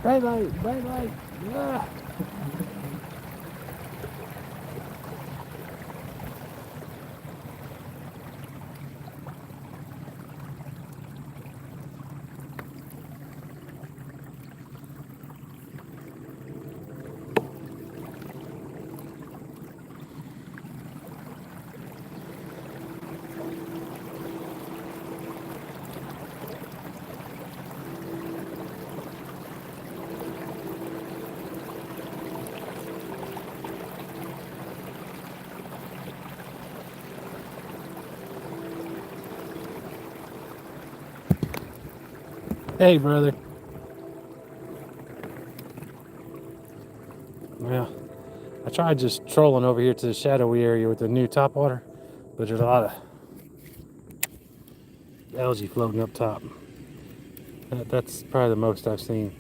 Bright light, bright light. Yeah. Hey, brother. Well, I tried just trolling over here to the shadowy area with the new topwater, but there's a lot of algae floating up top. That's probably the most I've seen.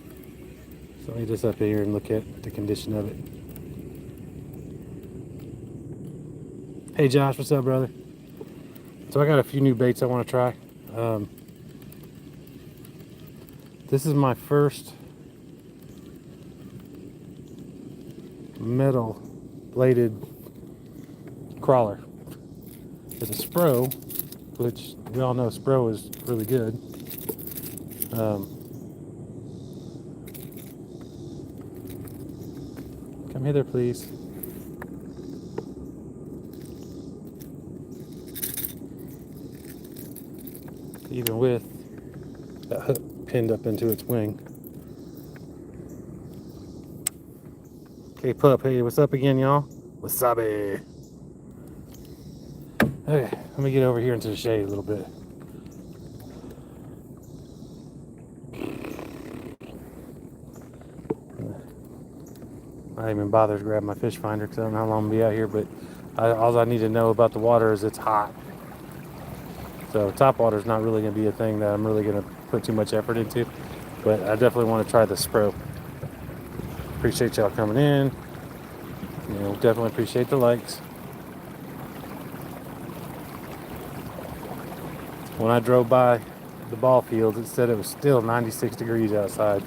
So let me just up here and look at the condition of it. Hey Josh, what's up, brother? So I got a few new baits I want to try. This is my first metal bladed crawler. It's a Spro, which we all know Spro is really good. Come hither, please. Even with that hook pinned up into its wing. Okay, pup. Hey, what's up again, y'all? Wasabi. Okay, let me get over here into the shade a little bit. I didn't even bother to grab my fish finder because I don't know how long I'll be out here, but all I need to know about the water is it's hot. So top water is not really going to be a thing that I'm really going to put too much effort into, but I definitely want to try the Spro. Appreciate y'all coming in. You know, definitely appreciate the likes. When I drove by the ball field, it said it was still 96 degrees outside.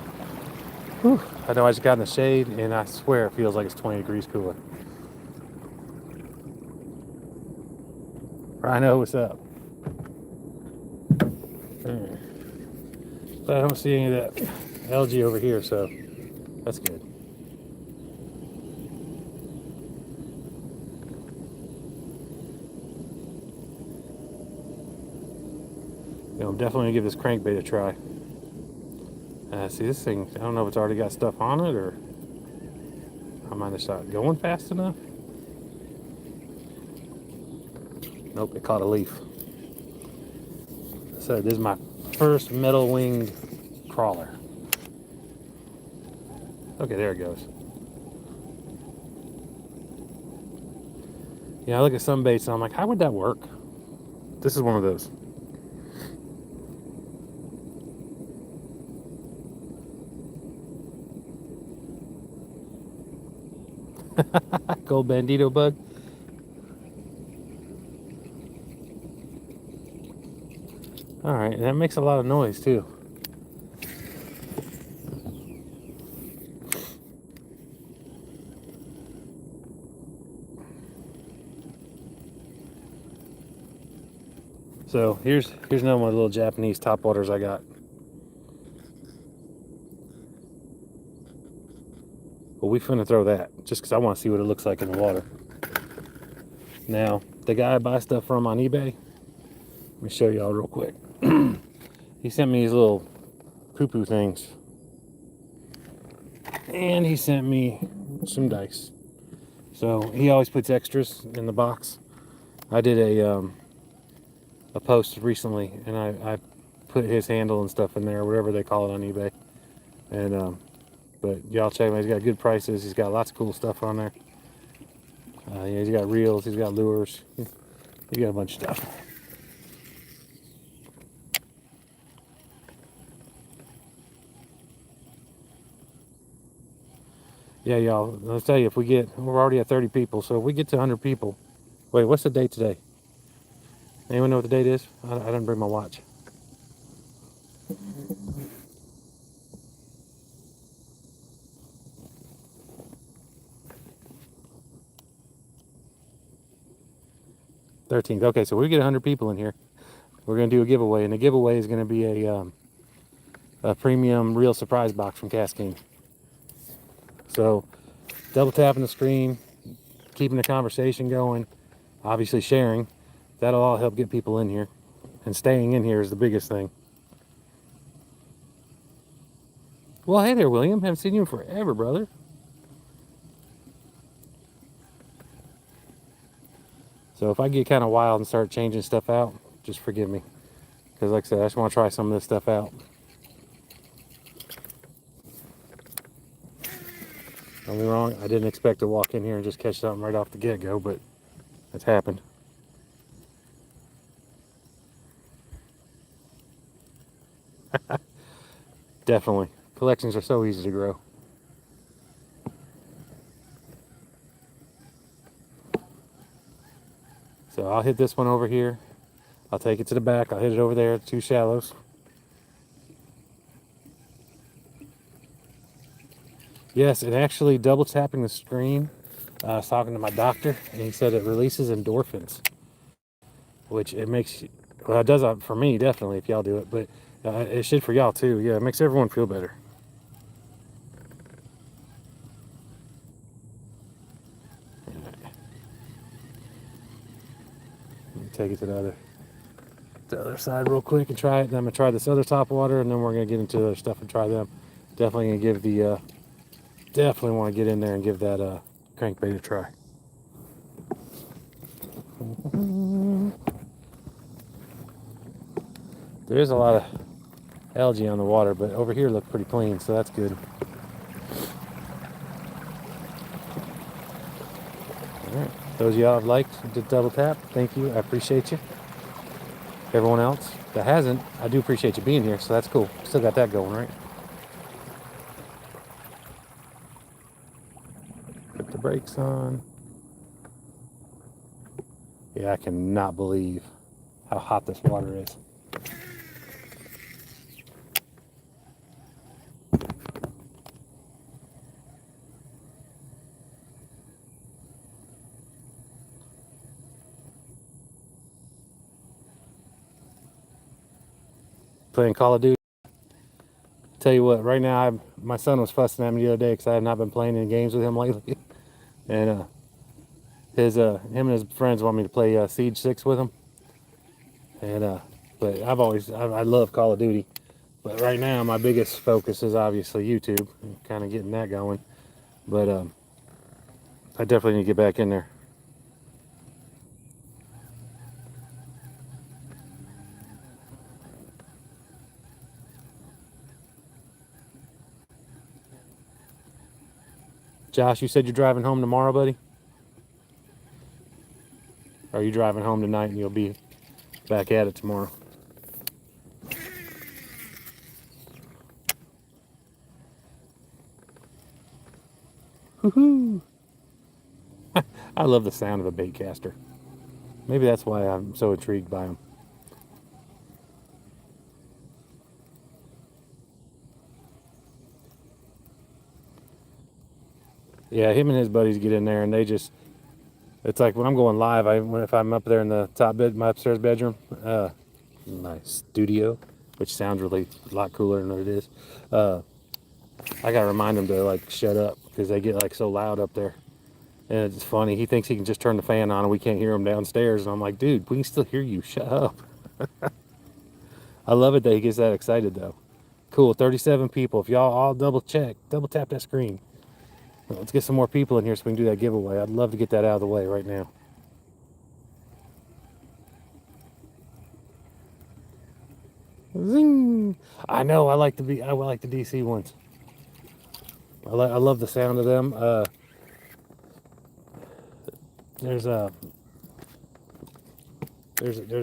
Whew. I know I just got in the shade, and I swear it feels like it's 20 degrees cooler. Rhino, what's up? But I don't see any of that algae over here, so that's good. You know, I'm definitely gonna give this crankbait a try. See this thing, I don't know if it's already got stuff on it or I might have started going fast enough. Nope, it caught a leaf. So this is my first metal winged crawler. Okay, there it goes. Yeah, I look at some baits and I'm like, how would that work? This is one of those. Gold bandito bug. All right, that makes a lot of noise too. So here's another one of the little Japanese topwaters I got. Well, we finna throw that just because I want to see what it looks like in the water. Now, the guy I buy stuff from on eBay, let me show y'all real quick. He sent me these little poo-poo things. And he sent me some dice. So he always puts extras in the box. I did a post recently, and I put his handle and stuff in there, whatever they call it on eBay. And but y'all check him out. He's got good prices. He's got lots of cool stuff on there. Yeah, he's got reels. He's got lures. He's got a bunch of stuff. Yeah, y'all. Let's tell you, if we're already at 30 people. So if we get to 100 people, wait, what's the date today? Anyone know what the date is? I didn't bring my watch. 13th. Okay, so we get 100 people in here. We're going to do a giveaway, and the giveaway is going to be a premium real surprise box from Cascade. So double tapping the screen, keeping the conversation going, obviously sharing. That'll all help get people in here. And staying in here is the biggest thing. Well, hey there, William. Haven't seen you in forever, brother. So if I get kind of wild and start changing stuff out, just forgive me. Because like I said, I just want to try some of this stuff out. Don't get me wrong, I didn't expect to walk in here and just catch something right off the get-go, but it's happened. Definitely. Collections are so easy to grow. So I'll hit this one over here. I'll take it to the back. I'll hit it over there, 2 shallows. Yes, it actually double tapping the screen. I was talking to my doctor, and he said it releases endorphins, which it makes, well, it does for me, definitely, if y'all do it, but it should for y'all too. Yeah, it makes everyone feel better. Let me take it to the other side real quick and try it. Then I'm gonna try this other top water, and then we're gonna get into other stuff and try them. Definitely gonna give the definitely want to get in there and give that crankbait a try. There is a lot of algae on the water, but over here look pretty clean, so that's good. All right, those of y'all have liked the double tap, thank you, I appreciate you. Everyone else that hasn't, I do appreciate you being here, so that's cool. Still got that going, right? Put the brakes on. Yeah, I cannot believe how hot this water is. Playing Call of Duty. Tell you what, right now, my son was fussing at me the other day because I have not been playing any games with him lately. And him and his friends want me to play Siege 6 with him. And but I love Call of Duty. But right now, my biggest focus is obviously YouTube, kind of getting that going. But I definitely need to get back in there. Josh, you said you're driving home tomorrow, buddy? Or are you driving home tonight and you'll be back at it tomorrow? Woohoo! I love the sound of a bait caster. Maybe that's why I'm so intrigued by them. Yeah, him and his buddies get in there and they just, it's like when I'm going live, if I'm up there in the top bed, my upstairs bedroom, my studio, which sounds really a lot cooler than what it is. I gotta remind them to like shut up because they get like so loud up there. And it's funny, he thinks he can just turn the fan on and we can't hear him downstairs. And I'm like, dude, we can still hear you. Shut up. I love it that he gets that excited though. Cool, 37 people. If y'all all double tap that screen. Let's get some more people in here so we can do that giveaway. I'd love to get that out of the way right now. Zing! I know, I like the DC ones. I love the sound of them. There's a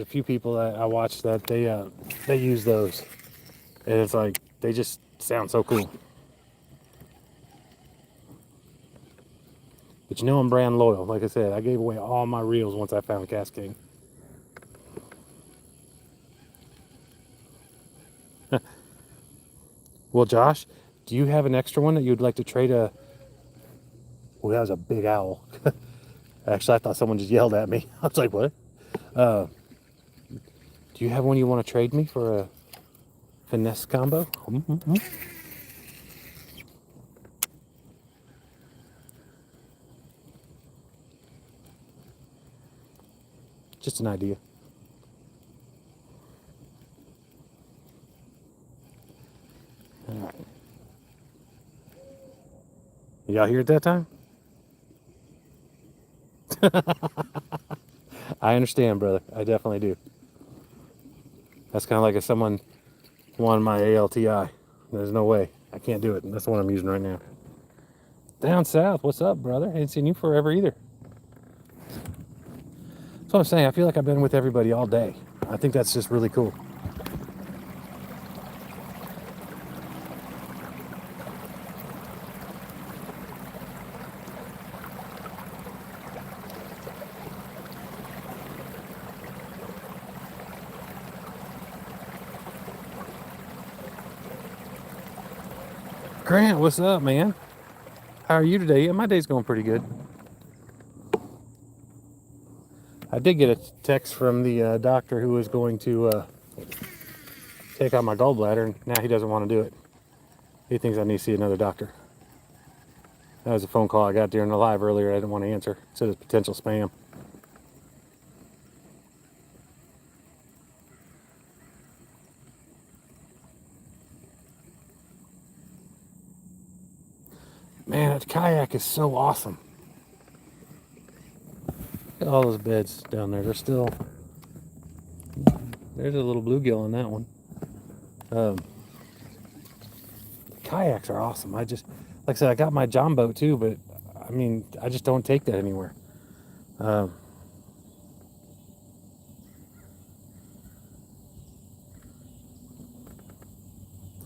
few people that I watch that they use those, and it's like they just sound so cool. But you know I'm brand loyal. Like I said, I gave away all my reels once I found Cascade. Well, Josh, do you have an extra one that you'd like to trade a... Well, that was a big owl. Actually, I thought someone just yelled at me. I was like, what? Do you have one you want to trade me for a finesse combo? Mm-hmm. Just an idea. All right. Y'all here at that time? I understand, brother. I definitely do. That's kind of like if someone won my ALTI. There's no way. I can't do it. That's the one I'm using right now. Down south, what's up, brother? Ain't seen you forever either. That's what I'm saying. I feel like I've been with everybody all day. I think that's just really cool. Grant, what's up, man? How are you today? Yeah, my day's going pretty good. I did get a text from the doctor who was going to take out my gallbladder, and now he doesn't want to do it. He thinks I need to see another doctor. That was a phone call I got during the live earlier. I didn't want to answer. It said it's potential spam. Man, that kayak is so awesome. Look at all those beds down there. They're still... There's a little bluegill in that one. Kayaks are awesome. I just... Like I said, I got my John boat too, but... I mean, I just don't take that anywhere.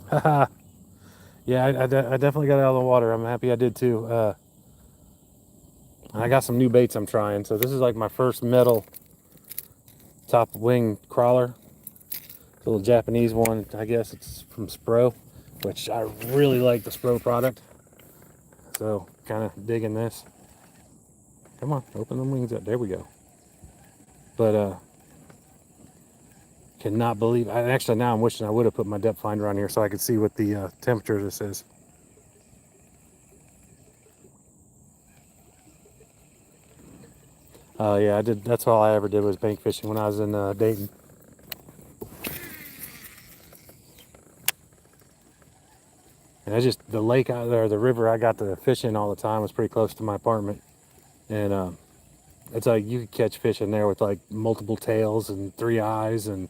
Haha. Yeah, I definitely got out of the water. I'm happy I did too. And I got some new baits I'm trying. So this is like my first metal top wing crawler. It's a little Japanese one. I guess it's from Spro, which I really like the Spro product. So kind of digging this. Come on, open them wings up. There we go. But cannot believe. Actually, now I'm wishing I would have put my depth finder on here so I could see what the temperature this is. Yeah, I did. That's all I ever did was bank fishing when I was in Dayton. And I just, the lake out there, the river I got to fish in all the time was pretty close to my apartment. And it's like you could catch fish in there with like multiple tails and 3 eyes, and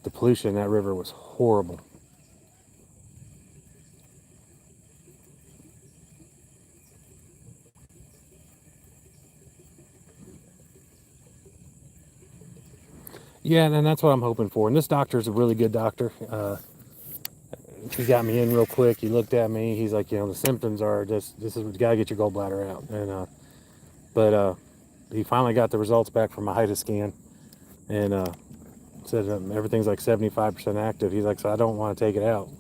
the pollution in that river was horrible. Yeah, and that's what I'm hoping for. And this doctor is a really good doctor. He got me in real quick. He looked at me. He's like, you know, the symptoms are this is you gotta get your gallbladder out. And but he finally got the results back from my HIDA scan, and said everything's like 75% active. He's like, so I don't want to take it out,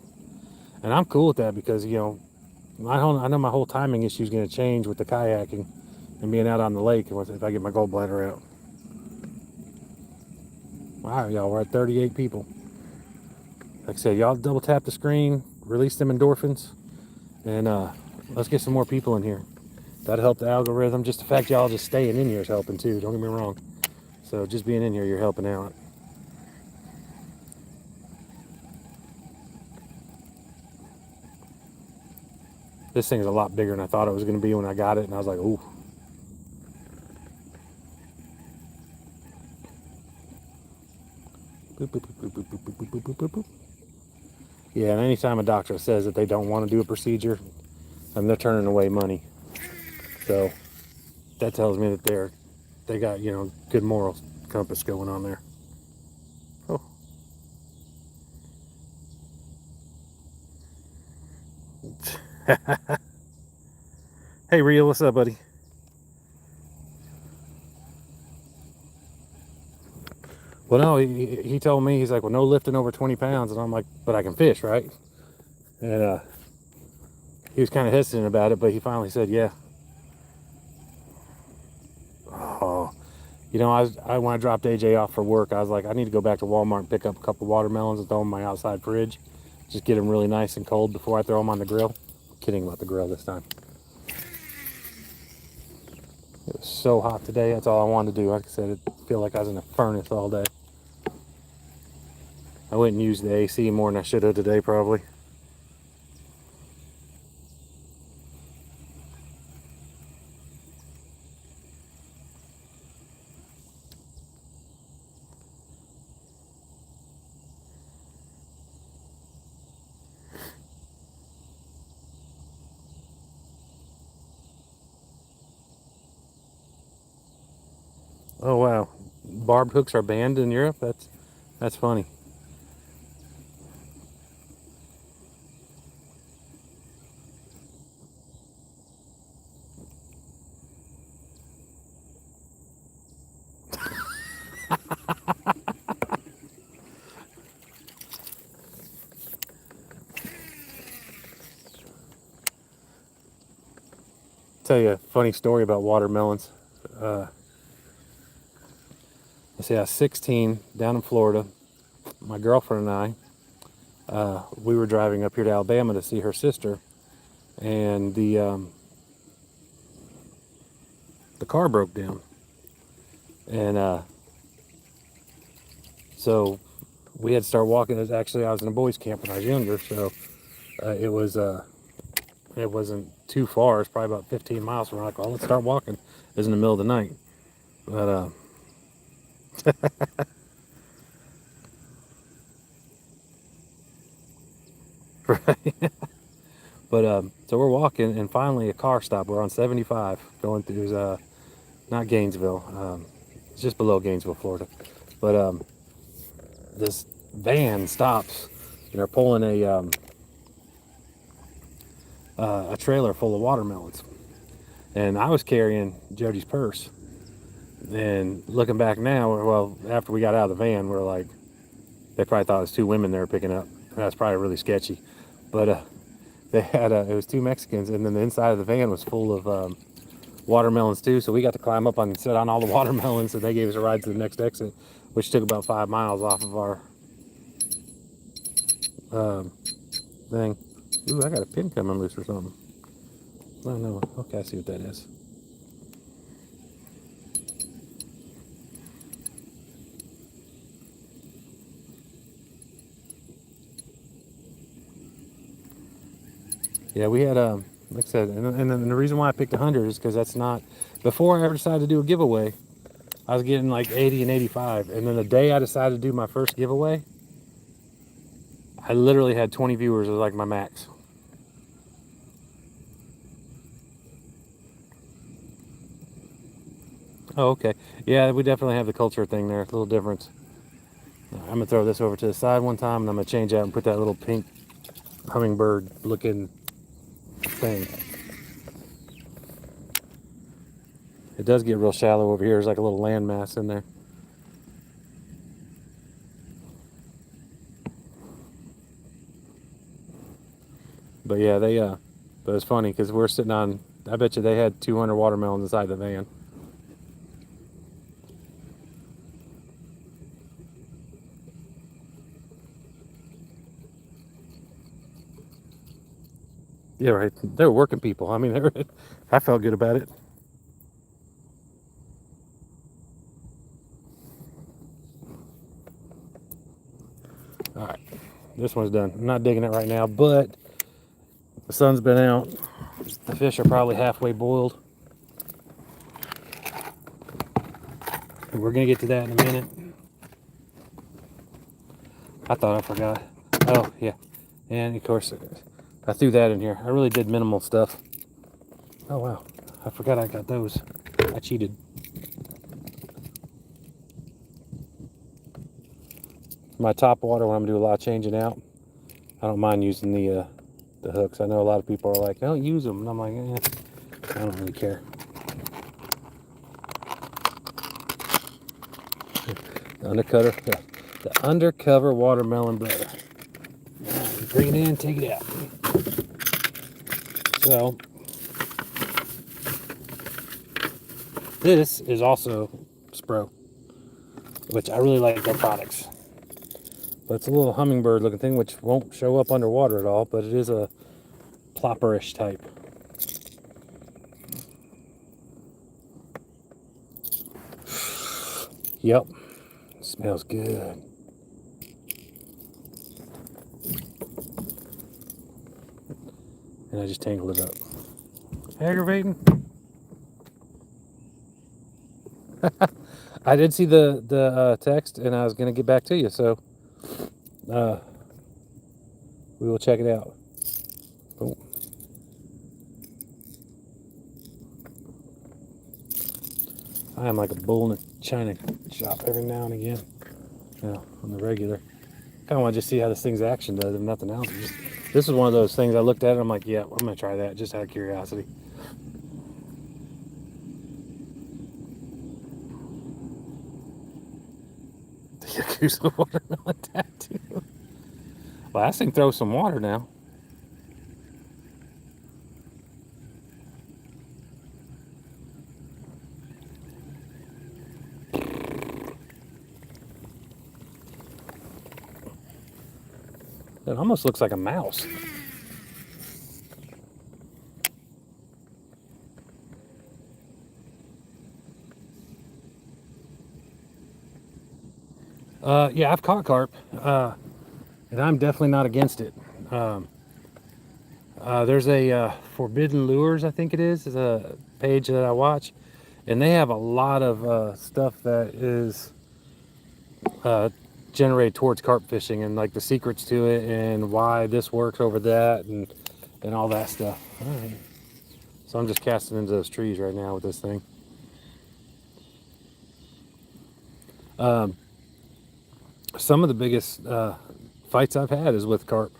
and I'm cool with that because you know, I know my whole timing issue is going to change with the kayaking and being out on the lake if I get my gallbladder out. Wow, y'all, we're at 38 people. Like I said, y'all double tap the screen, release them endorphins, and let's get some more people in here. That'll help the algorithm. Just the fact y'all just staying in here is helping too. Don't get me wrong. So just being in here, you're helping out. This thing's a lot bigger than I thought it was going to be when I got it, and I was like, ooh. Boop, boop, boop, boop, boop, boop, boop, boop, boop, boop. Yeah, and anytime a doctor says that they don't want to do a procedure, they're turning away money. So that tells me that they got, you know, good moral compass going on there. Oh. Hey, Rio, what's up, buddy? Well, no, he told me, he's like, well, no lifting over 20 pounds. And I'm like, but I can fish, right? And he was kind of hesitant about it, but he finally said, yeah. Oh, You know, when I dropped AJ off for work, I was like, I need to go back to Walmart and pick up a couple watermelons and throw them in my outside fridge. Just get them really nice and cold before I throw them on the grill. I'm kidding about the grill this time. It was so hot today. That's all I wanted to do. Like I said, I feel like I was in a furnace all day. I went and used the AC more than I should have today, probably. Oh wow, barbed hooks are banned in Europe. That's funny. Tell you a funny story about watermelons. I say I was 16 down in Florida. My girlfriend and I, we were driving up here to Alabama to see her sister, and the car broke down, and so we had to start walking. Actually, I was in a boys' camp when I was younger, so it wasn't too far. It's probably about 15 miles. We're like, well, let's start walking. It was in the middle of the night, but right. But so we're walking, and finally a car stopped. We're on 75 going through not Gainesville. It's just below Gainesville, Florida. But this van stops, and they're pulling a trailer full of watermelons. And I was carrying Jody's purse. And looking back now, well, after we got out of the van, we're like, they probably thought it was two women they were picking up. That's probably really sketchy. But they had it was two Mexicans, and then the inside of the van was full of watermelons too. So we got to climb up and sit on all the watermelons, and they gave us a ride to the next exit, which took about 5 miles off of our thing. Ooh, I got a pin coming loose or something. I don't know. Okay, I see what that is. Yeah, we had like I said, and the reason why I picked 100 is because that's not, before I ever decided to do a giveaway, I was getting like 80 and 85, and then the day I decided to do my first giveaway, I literally had 20 viewers as like my max. Oh, okay. Yeah, we definitely have the culture thing there. A little difference. I'm gonna throw this over to the side one time, and I'm gonna change out and put that little pink hummingbird looking thing. It does get real shallow over here. There's like a little landmass in there. But yeah, but it's funny because we're sitting on, I bet you they had 200 watermelons inside the van. Yeah, right. They were working people. I mean, I felt good about it. All right, this one's done. I'm not digging it right now, but the sun's been out. The fish are probably halfway boiled. We're gonna get to that in a minute. I thought I forgot. Oh yeah, and of course I threw that in here. I really did minimal stuff. Oh wow, I forgot I got those. I cheated. My top water, when I'm gonna do a lot of changing out, I don't mind using the hooks. I know a lot of people are like, don't use them, and I'm like, I don't really care. The undercover watermelon butter. Bring it in, take it out. So this is also Pro, which I really like their products. But it's a little hummingbird looking thing, which won't show up underwater at all, but it is a plopperish type. Yep, smells good. And I just tangled it up. Aggravating. I did see the text, and I was gonna get back to you, so we will check it out. Boom. I am like a bull in a china shop every now and again. You know, on the regular. Kind of want to just see how this thing's action does, if nothing else. This is one of those things I looked at and I'm like, yeah, I'm gonna try that just out of curiosity. The Yakuza watermelon tattoo. Well, that thing throws some water now. It almost looks like a mouse. Yeah, I've caught carp, and I'm definitely not against it. There's a Forbidden Lures, I think it is a page that I watch, and they have a lot of stuff that is generated towards carp fishing, and like the secrets to it and why this works over that and all that stuff. All right. So I'm just casting into those trees right now with this thing. Some of the biggest fights I've had is with carp.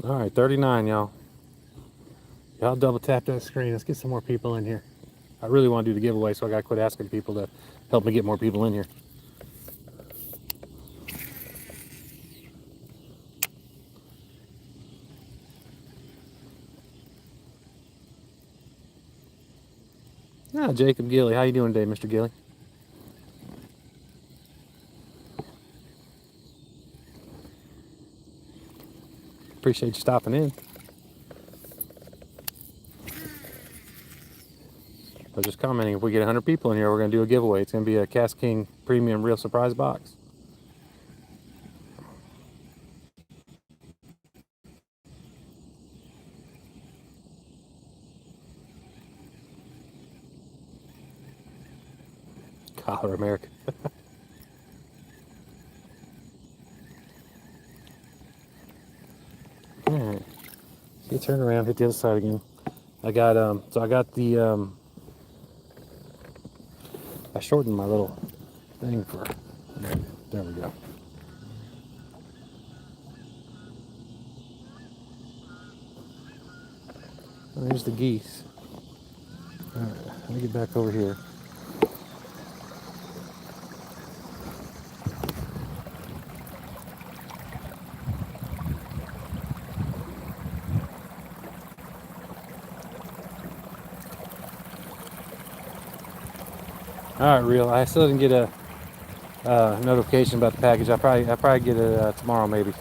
All right, 39, y'all. Y'all double tap that screen. Let's get some more people in here. I really want to do the giveaway, so I got to quit asking people to help me get more people in here. Ah, Jacob Gilly. How you doing today, Mr. Gilly? Appreciate you stopping in. I was just commenting, if we get 100 people in here, we're going to do a giveaway. It's going to be a KastKing Premium Real Surprise Box. Collar America. Alright. See, turn around, hit the other side again. I got, so I got the, I shortened my little thing for, there we go. There's the geese. Alright, let me get back over here. All right, real. I still didn't get a notification about the package. I'll probably get it tomorrow, maybe.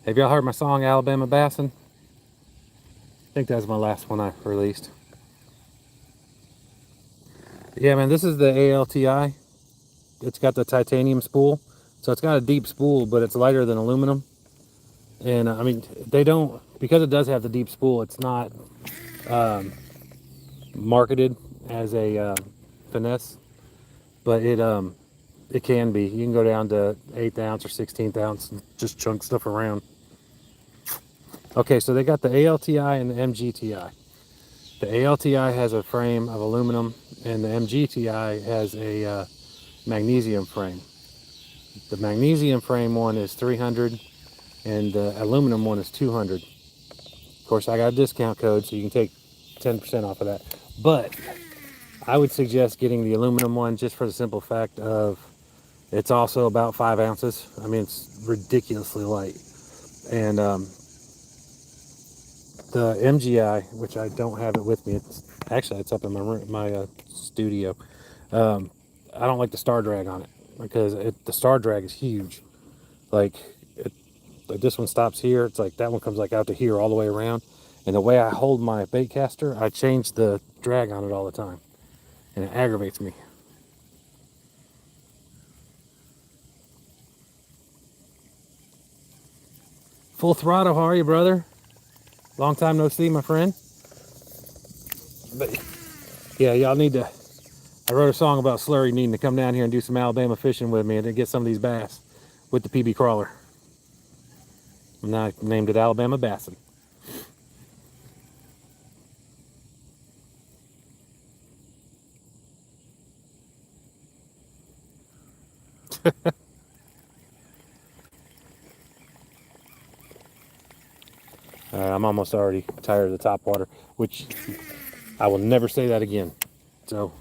Have y'all heard my song Alabama Bassin'? I think that was my last one I released. Yeah, man, this is the ALTI. It's got the titanium spool. So it's got a deep spool, but it's lighter than aluminum. And I mean, they don't, because it does have the deep spool, it's not marketed as a finesse, but it can be. You can go down to 1/8 ounce or 1/16 ounce and just chunk stuff around. Okay, so they got the ALTI and the MGTI. The ALTI has a frame of aluminum, and the MGTI has a magnesium frame. The magnesium frame one is 300, and the aluminum one is 200. Of course, I got a discount code, so you can take 10% off of that. But I would suggest getting the aluminum one just for the simple fact of it's also about 5 ounces. I mean, it's ridiculously light. And the MGI, which I don't have it with me, it's up in my room, my studio. I don't like the star drag on it because the star drag is huge. Like, like this one stops here. It's like that one comes like out to here all the way around. And the way I hold my bait caster, I change the drag on it all the time, and it aggravates me. Full throttle, how are you, brother? Long time no see, my friend. But yeah, y'all need to. I wrote a song about Slurry needing to come down here and do some Alabama fishing with me and then get some of these bass with the PB crawler. And I named it Alabama Bassin'. I'm almost already tired of the top water, which I will never say that again. So,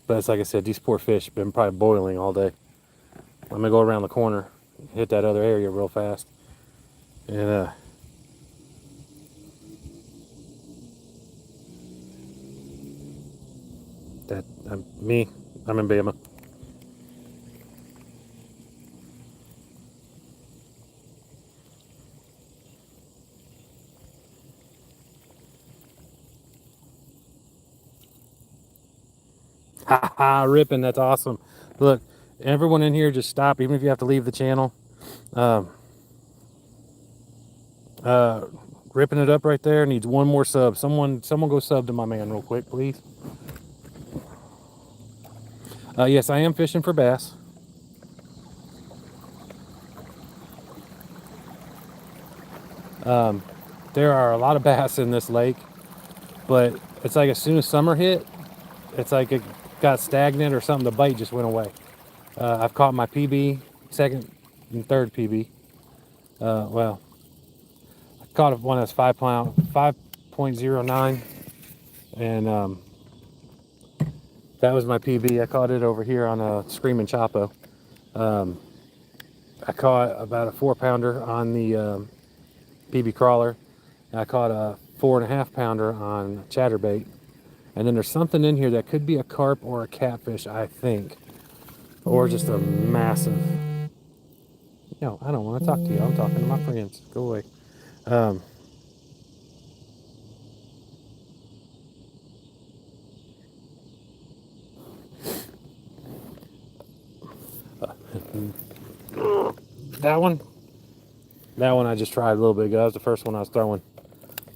but it's like I said, these poor fish have been probably boiling all day. I'm gonna go around the corner, hit that other area real fast, and I'm in Bama. Ha ha, ripping, that's awesome. Look, everyone in here just stop, even if you have to leave the channel. Um, Ripping it up right there needs one more sub. Someone go sub to my man real quick, please. Yes, I am fishing for bass. There are a lot of bass in this lake, but it's like as soon as summer hit, it's like it got stagnant or something. The bite just went away. I've caught my PB, second and third PB. Well, I caught one that's 5.09, and that was my PB. I caught it over here on a Screaming Chapo. I caught about a 4-pounder on the PB crawler. I caught a 4.5-pounder on chatterbait. And then there's something in here that could be a carp or a catfish, I think. Or just a massive. No, I don't want to talk to you. I'm talking to my friends. Go away. That one I just tried a little bit ago. That was the first one I was throwing.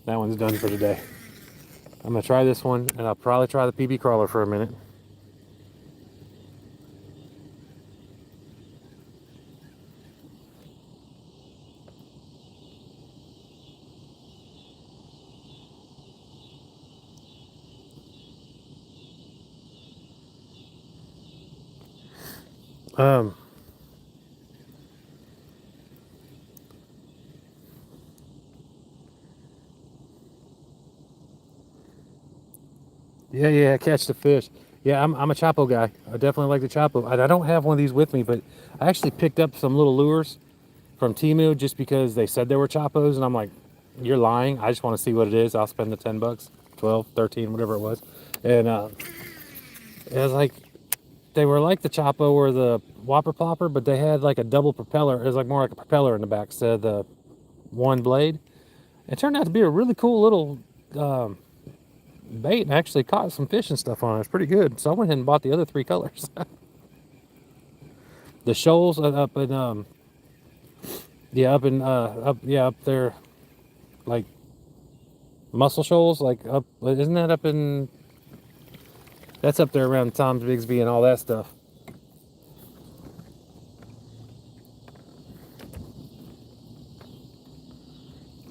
That one's done for today. I'm going to try this one, and I'll probably try the PB crawler for a minute. Yeah, catch the fish. Yeah, I'm a Chapo guy. I definitely like the Chapo. I don't have one of these with me, but I actually picked up some little lures from Temu just because they said they were Chapos, and I'm like, you're lying. I just want to see what it is. I'll spend the 10 bucks, 12, 13, whatever it was. And it was like, they were like the Chapo or the Whopper Plopper, but they had like a double propeller. It was like more like a propeller in the back instead of the one blade. It turned out to be a really cool little bait, and actually caught some fish and stuff on it. It's pretty good. So I went ahead and bought the other 3 colors. The shoals up in up there, like Muscle Shoals, like up, isn't that up in, that's up there around Tom's Bigsby and all that stuff.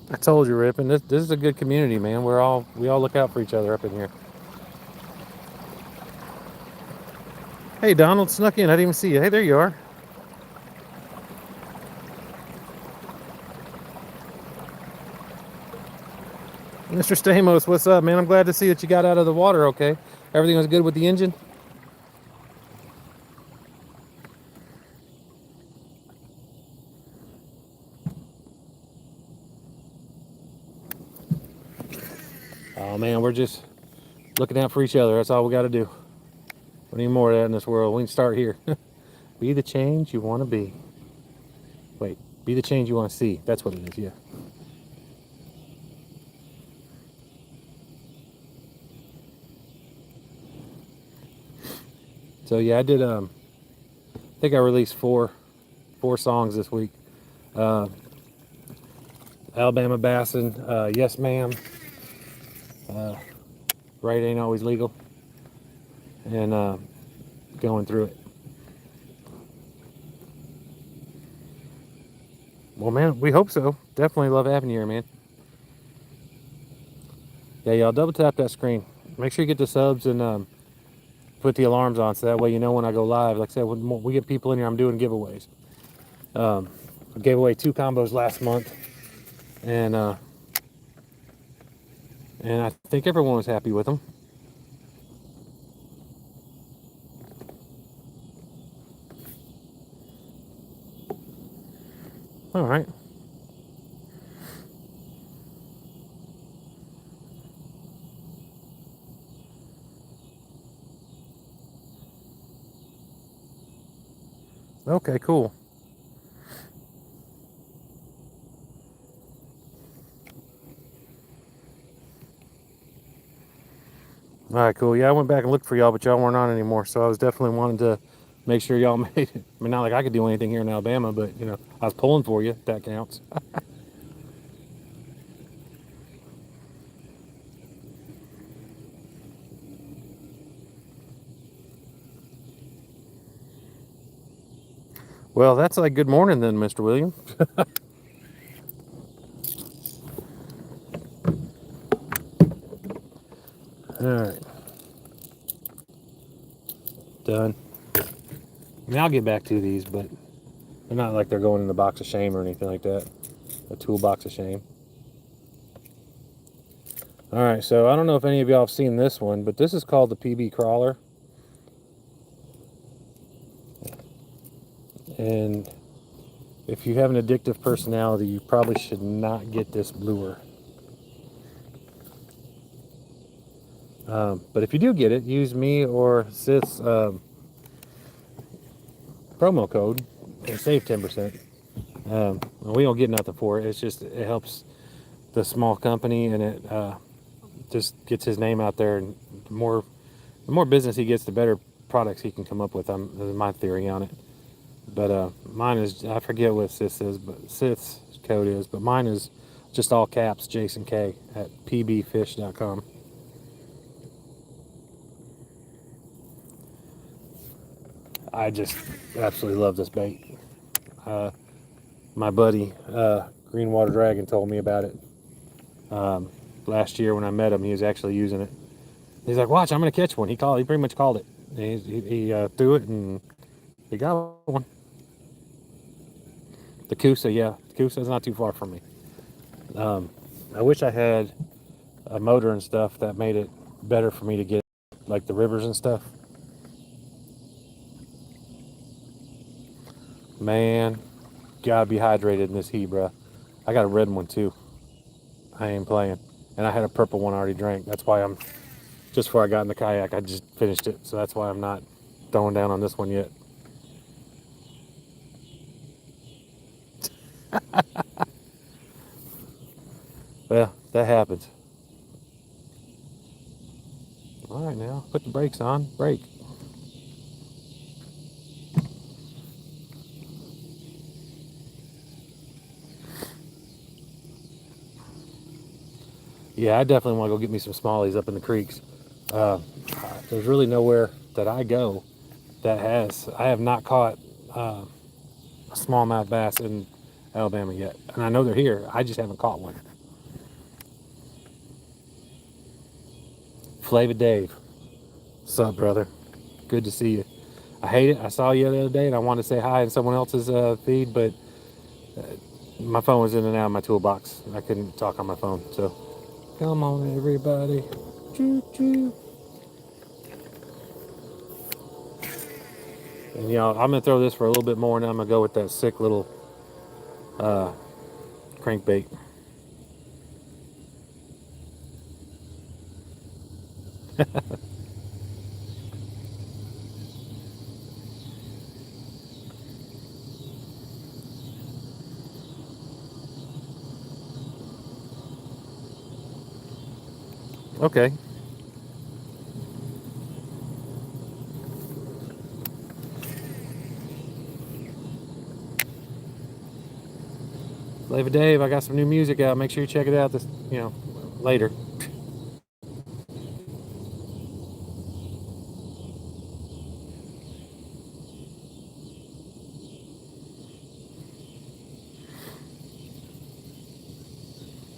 I told you, Rippin', this is a good community, man. We all look out for each other up in here. Hey, Donald snuck in. I didn't even see you. Hey, there you are. Mr. Stamos, what's up, man? I'm glad to see that you got out of the water okay. Everything was good with the engine? Oh, man, we're just looking out for each other. That's all we got to do. We need more of that in this world. We can start here. Be the change you want to be. Wait, be the change you want to see. That's what it is, yeah. So yeah, I did. I think I released four songs this week. Alabama Bassin, Yes Ma'am, Right Ain't Always Legal, and Going Through It. Well, man, we hope so. Definitely love having you here, man. Yeah, y'all double tap that screen. Make sure you get the subs and put the alarms on so that way you know when I go live. Like I said, when we get people in here, I'm doing giveaways. I gave away 2 combos last month, and I think everyone was happy with them. All right. Okay, cool. All right, cool. Yeah, I went back and looked for y'all, but y'all weren't on anymore. So I was definitely wanting to make sure y'all made it. I mean, not like I could do anything here in Alabama, but you know, I was pulling for you. If that counts. Well, that's like good morning then, Mr. William. All right, done. I mean, I'll get back to these, but they're not like they're going in the box of shame or anything like that. A toolbox of shame. All right, so I don't know if any of y'all have seen this one, but this is called the PB Crawler. And if you have an addictive personality, you probably should not get this lure. But if you do get it, use me or Sith's promo code and save 10%. We don't get nothing for it. It's just, it helps the small company, and it just gets his name out there. And the more business he gets, the better products he can come up with. That's my theory on it. But mine is, I forget what Sith's is, but Sith's code is, but mine is just all caps, Jason K at pbfish.com. I just absolutely love this bait. My buddy, Greenwater Dragon, told me about it last year when I met him. He was actually using it. He's like, "Watch, I'm gonna catch one." He pretty much called it. He threw it and he got one. The Coosa, yeah, the Coosa is not too far from me. I wish I had a motor and stuff that made it better for me to get like the rivers and stuff. Man, gotta be hydrated in this heat, bro. I got a red one too. I ain't playing. And I had a purple one I already drank. That's why I'm, just before I got in the kayak, I just finished it. So that's why I'm not throwing down on this one yet. Well, that happens. All right, now, put the brakes on. Brake. Yeah, I definitely want to go get me some smallies up in the creeks. There's really nowhere that I go that has. I have not caught a smallmouth bass in Alabama yet, and I know they're here. I just haven't caught one. Flava Dave, what's up, brother? Good to see you. I hate it. I saw you the other day, and I wanted to say hi in someone else's feed, but my phone was in and out of my toolbox. I couldn't talk on my phone, so Come on, everybody. Choo choo. And you know, I'm gonna throw this for a little bit more, and I'm gonna go with that sick little crankbait. Okay. Flavor Dave, I got some new music out. Make sure you check it out this, later.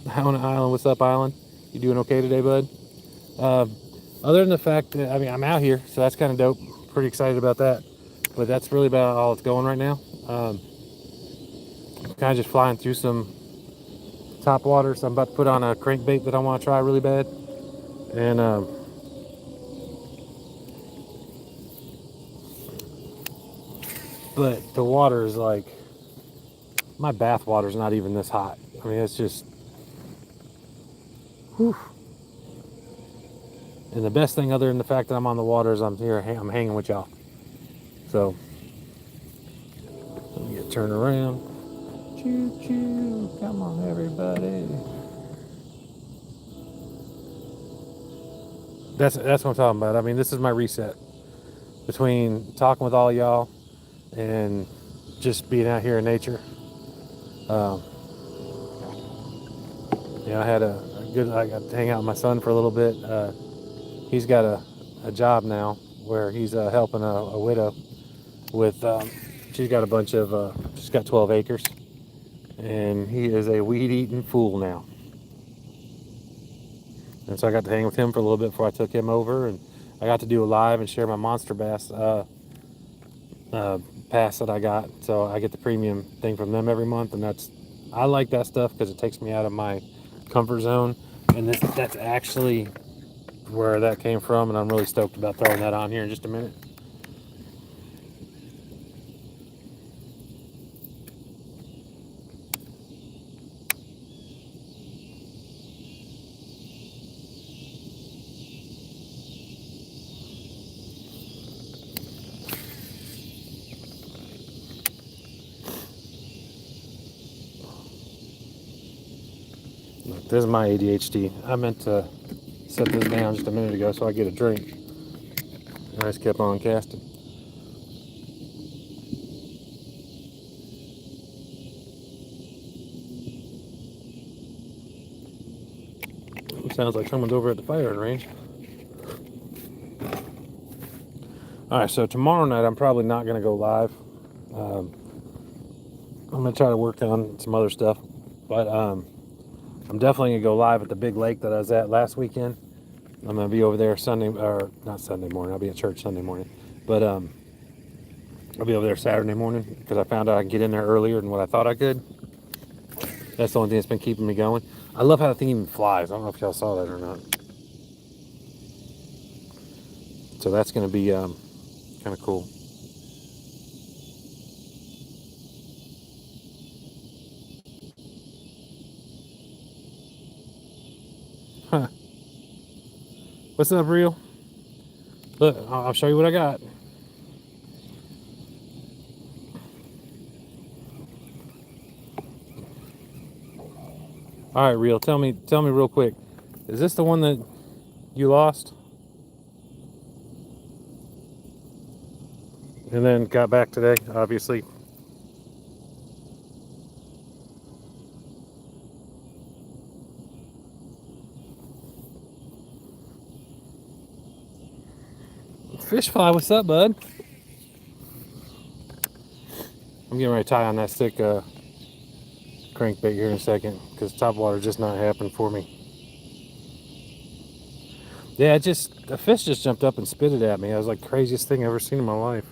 Howna Island, what's up, Island? You doing okay today, bud? Other than the fact that, I mean, I'm out here, so that's kind of dope. Pretty excited about that. But that's really about all it's going right now. Kind of just flying through some top water. So I'm about to put on a crankbait that I want to try really bad. And but the water is like, my bath water is not even this hot. I mean, it's just, whew. And the best thing, other than the fact that I'm on the water, is I'm here, I'm hanging with y'all. So let me get turned around. Choo choo, come on, everybody. That's what I'm talking about. I mean, this is my reset between talking with all y'all and just being out here in nature. I got to hang out with my son for a little bit. He's got a job now where he's helping a widow with, she's got a bunch of, she's got 12 acres, and he is a weed eating fool now. And so I got to hang with him for a little bit before I took him over, and I got to do a live and share my monster bass pass that I got. So I get the premium thing from them every month, and I like that stuff because it takes me out of my comfort zone. And that's actually where that came from, and I'm really stoked about throwing that on here in just a minute. Look, this is my ADHD. I meant to set this down just a minute ago so I get a drink. I just kept on casting. It sounds like someone's over at the firing range. Alright, so tomorrow night I'm probably not going to go live. I'm going to try to work on some other stuff. But I'm definitely going to go live at the big lake that I was at last weekend. I'm going to be over there Sunday, or not Sunday morning. I'll be at church Sunday morning. But I'll be over there Saturday morning because I found out I can get in there earlier than what I thought I could. That's the only thing that's been keeping me going. I love how the thing even flies. I don't know if y'all saw that or not. So that's going to be kind of cool. Huh. What's up, Real? Look, I'll show you what I got. All right, Real. Tell me real quick. Is this the one that you lost? And then got back today, obviously. Fish fly, what's up, bud? I'm getting ready to tie on that sick crankbait here in a second because top water just not happening for me. Yeah, the fish just jumped up and spit it at me. It was like the craziest thing I've ever seen in my life.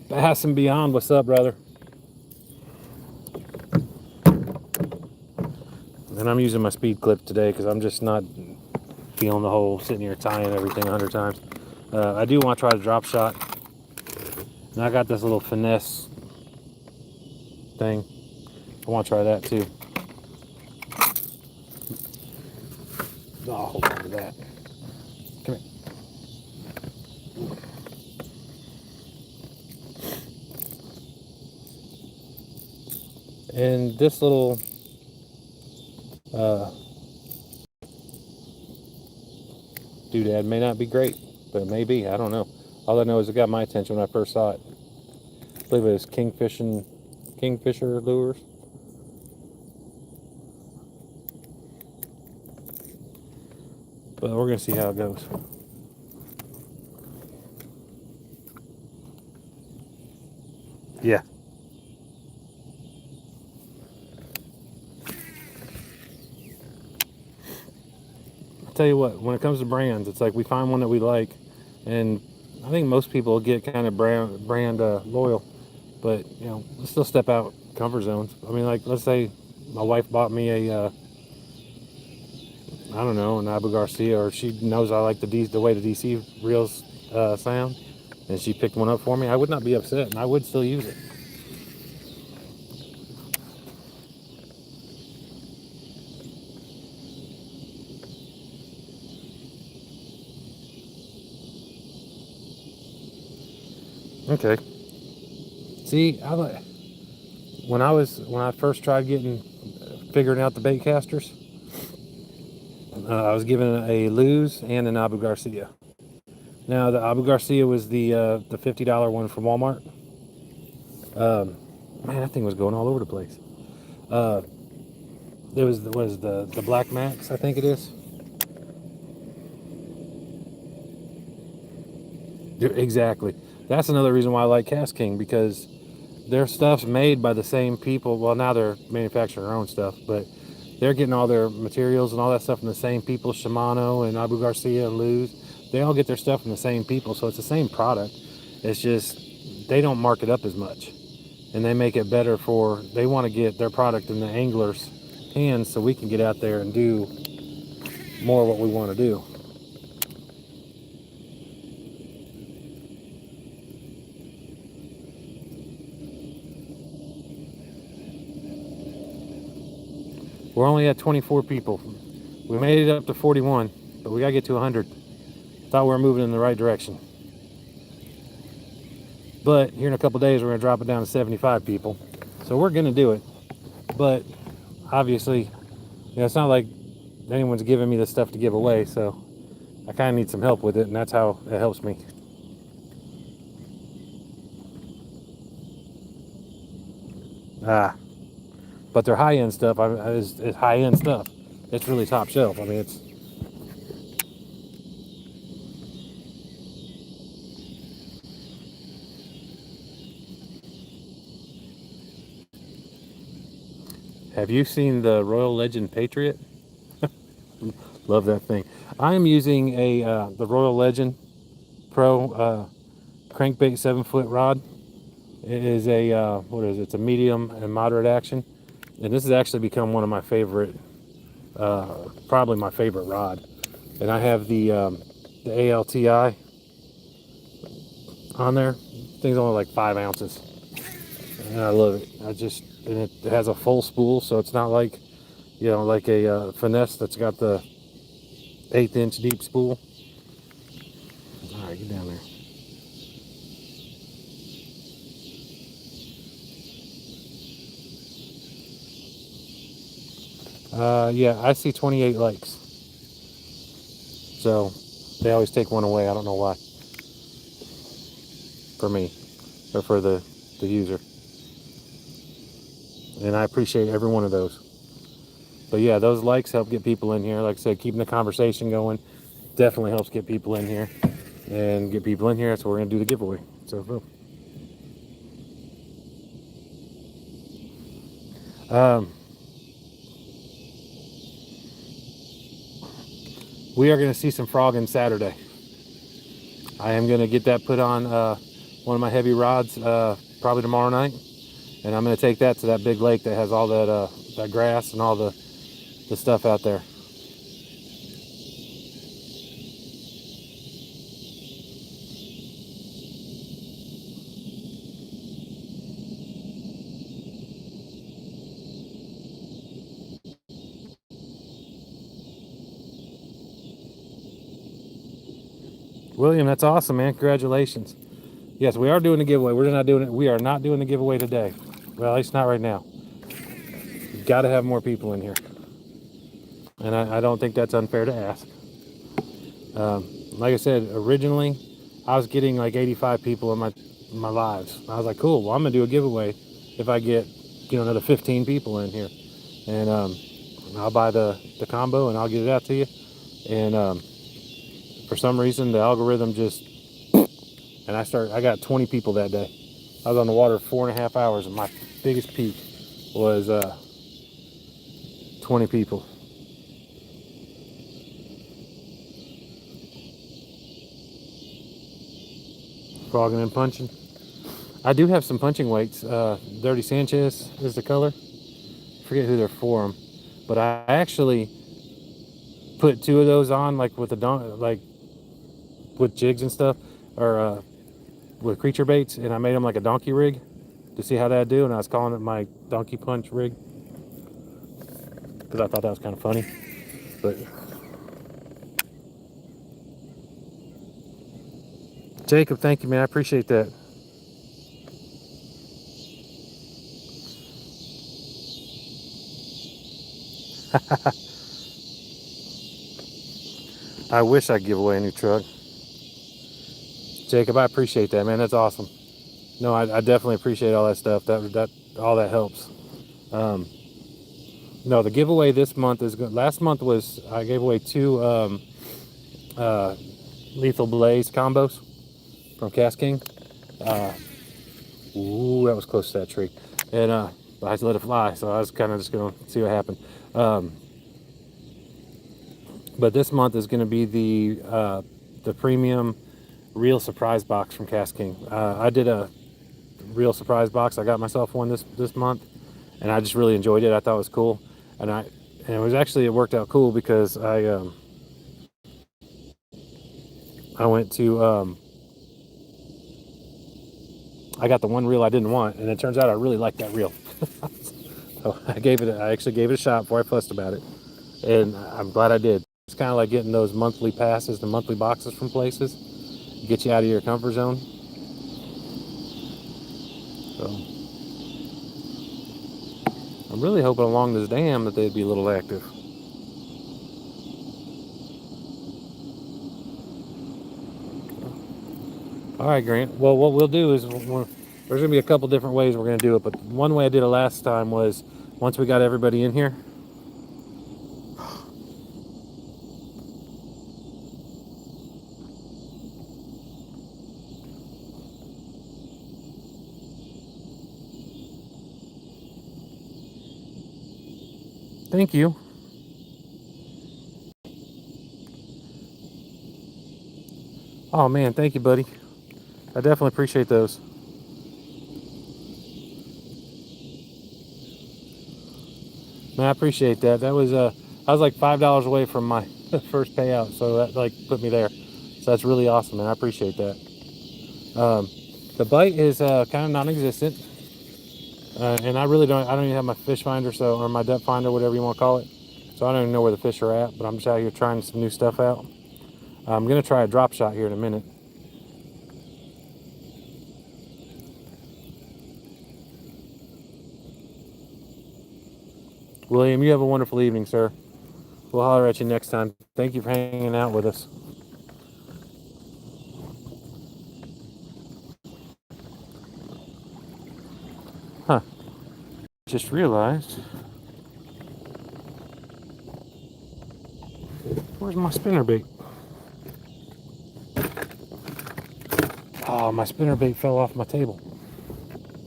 Bass and Beyond, what's up, brother? And I'm using my speed clip today because I'm just not feeling the whole sitting here tying everything 100 times. I do want to try the drop shot. And I got this little finesse thing. I want to try that too. Oh, hold on to that. Come here. And this little doodad may not be great, but it may be. I don't know. All I know is it got my attention when I first saw it. I believe it was Kingfisher lures. But we're gonna see how it goes. Yeah. I'll tell you what, when it comes to brands, it's like we find one that we like, and I think most people get kind of brand loyal, but you know, let's still step out comfort zones. I mean, like, let's say my wife bought me a I don't know, an Abu Garcia, or she knows I like the way the DC reels sound, and she picked one up for me. I would not be upset, and I would still use it. Okay. See, when I first tried figuring out the bait casters, I was given a Lew's and an Abu Garcia. Now the Abu Garcia was the $50 one from Walmart. Man, that thing was going all over the place. There was the Black Max, I think it is. Exactly. That's another reason why I like Cast King, because their stuff's made by the same people. Well, now they're manufacturing their own stuff, but they're getting all their materials and all that stuff from the same people. Shimano and Abu Garcia and Lew's, they all get their stuff from the same people, so it's the same product. It's just they don't mark it up as much, and they make it better they want to get their product in the anglers' hands so we can get out there and do more of what we want to do. We're only at 24 people. We made it up to 41, but we gotta get to 100. Thought we were moving in the right direction. But here in a couple days, we're gonna drop it down to 75 people. So we're gonna do it. But obviously, you know, it's not like anyone's giving me this stuff to give away, so I kind of need some help with it, and that's how it helps me. But their high-end stuff is high-end stuff. It's really top shelf. I mean, it's... Have you seen the Royal Legend Patriot? Love that thing. I am using the Royal Legend Pro crankbait 7-foot rod. It is what is it? It's a medium and moderate action, and this has actually become one of my favorite, probably my favorite rod. And I have the ALTI on there. Thing's only like 5 ounces, and I love it. And it has a full spool, so it's not like, you know, like a finesse that's got the 1/8 inch deep spool. All right, get down there. Yeah, I see 28 likes. So they always take one away. I don't know why. For me, or for the user. And I appreciate every one of those. But yeah, those likes help get people in here. Like I said, keeping the conversation going definitely helps get people in here. And get people in here, so we're going to do the giveaway. So, boom. We are going to see some frogging Saturday. I am going to get that put on one of my heavy rods probably tomorrow night. And I'm going to take that to that big lake that has all that grass and all the the stuff out there. William, that's awesome, man. Congratulations. Yes, we are doing a giveaway. We're not doing it. We are not doing the giveaway today. Well, at least not right now. You've got to have more people in here, and I don't think that's unfair to ask. Like I said, originally I was getting like 85 people in my lives. I was like, cool. Well, I'm gonna do a giveaway if I get another 15 people in here, and I'll buy the combo and I'll get it out to you. And for some reason, the algorithm just and I got 20 people that day. I was on the water 4.5 hours, and my biggest peak was 20 people. Frogging and punching. I do have some punching weights. Dirty Sanchez is the color. Forget who they're for, but I actually put 2 of those on, like with with jigs and stuff, or with creature baits, and I made them like a donkey rig to see how that'd do, and I was calling it my donkey punch rig because I thought that was kind of funny. But Jacob, thank you, man. I appreciate that. I wish I'd give away a new truck. Jacob, I appreciate that, man. That's awesome. No, I definitely appreciate all that stuff. That all that helps. No, the giveaway this month is good. Last month I gave away 2 Lethal Blaze combos from Cast King. Ooh, that was close to that tree, and I just let it fly. So I was kind of just gonna see what happened. But this month is going to be the premium reel surprise box from Cast King. I did a reel surprise box. I got myself one this month, and I just really enjoyed it. I thought it was cool, and it worked out cool because I went to I got the one reel I didn't want, and it turns out I really liked that reel. So I actually gave it a shot before I fussed about it, and I'm glad I did. It's kind of like getting those monthly passes, the monthly boxes from places, get you out of your comfort zone. So I'm really hoping along this dam that they'd be a little active. All right, Grant. Well, what we'll do is there's going to be a couple different ways we're going to do it, but one way I did it last time was once we got everybody in here. Thank you. Oh man, thank you, buddy. I definitely appreciate those. Man, I appreciate that. That was I was like $5 away from my first payout, so that like put me there. So that's really awesome, man. I appreciate that. The bite is kind of non-existent, and I don't even have my fish finder, or my depth finder, whatever you want to call it. So I don't even know where the fish are at, but I'm just out here trying some new stuff out. I'm gonna try a drop shot here in a minute. William, you have a wonderful evening, sir. We'll holler at you next time. Thank you for hanging out with us. Huh. Just realized. Where's my spinnerbait? Oh, my spinnerbait fell off my table.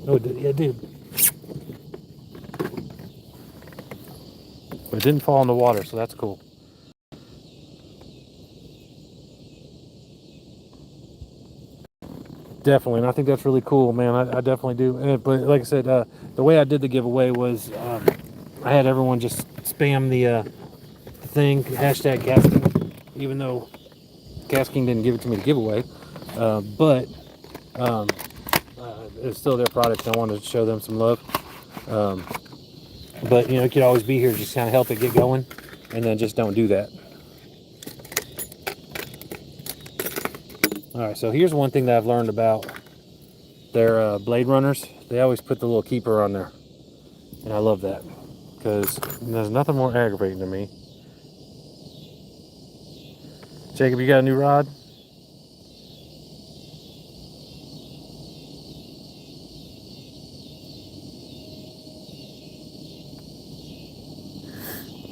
Oh, it did. But it didn't fall in the water, so that's cool. Definitely, and I think that's really cool, man. I definitely do. But like I said, the way I did the giveaway was I had everyone just spam the thing, hashtag Gasking, even though Gasking didn't give it to me to give away. But it's still their product, and I wanted to show them some love. But you know, it could always be here, just kind of help it get going, and then just don't do that. All right, so here's one thing that I've learned about their Blade Runners. They always put the little keeper on there, and I love that because there's nothing more aggravating to me. Jacob, you got a new rod?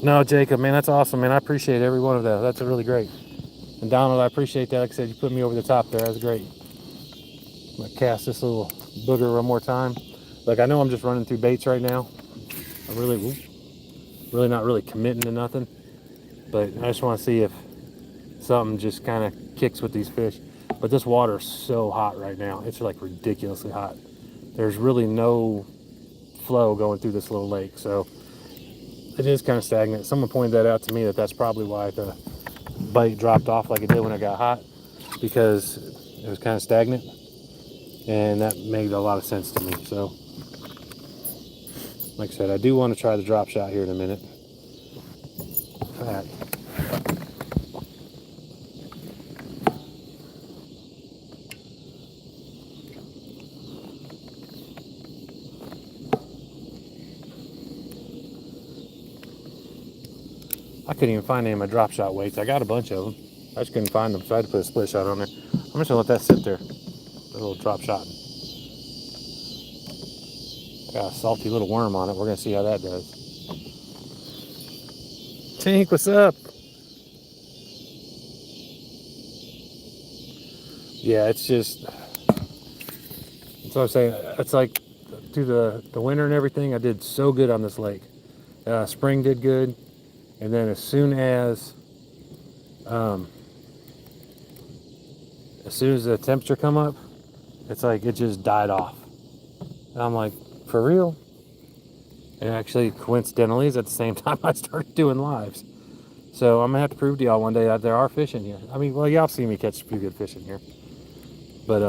No, Jacob, man, that's awesome, man. I appreciate every one of that. That's really great. And Donald, I appreciate that. Like I said, you put me over the top there. That's great. I'm gonna cast this little booger one more time. Like, I know I'm just running through baits right now. I'm really not really committing to nothing. But I just want to see if something just kind of kicks with these fish. But this water is so hot right now. It's like ridiculously hot. There's really no flow going through this little lake. So it is kind of stagnant. Someone pointed that out to me, that that's probably why the bite dropped off like it did when it got hot, because it was kind of stagnant, and that made a lot of sense to me. So like I said, I do want to try the drop shot here in a minute. In fact, I couldn't even find any of my drop shot weights. I got a bunch of them. I just couldn't find them, so I had to put a split shot on there. I'm just gonna let that sit there. A little drop shot. Got a salty little worm on it. We're gonna see how that does. Tink, what's up? Yeah, it's just, that's what I'm saying. It's like through the winter and everything, I did so good on this lake. Spring did good, and then as soon as the temperature come up, it's like it just died off. And I'm like, for real? And actually, coincidentally, is at the same time I started doing lives. So I'm gonna have to prove to y'all one day that there are fish in here. I mean, well, y'all see me catch a few good fish in here, but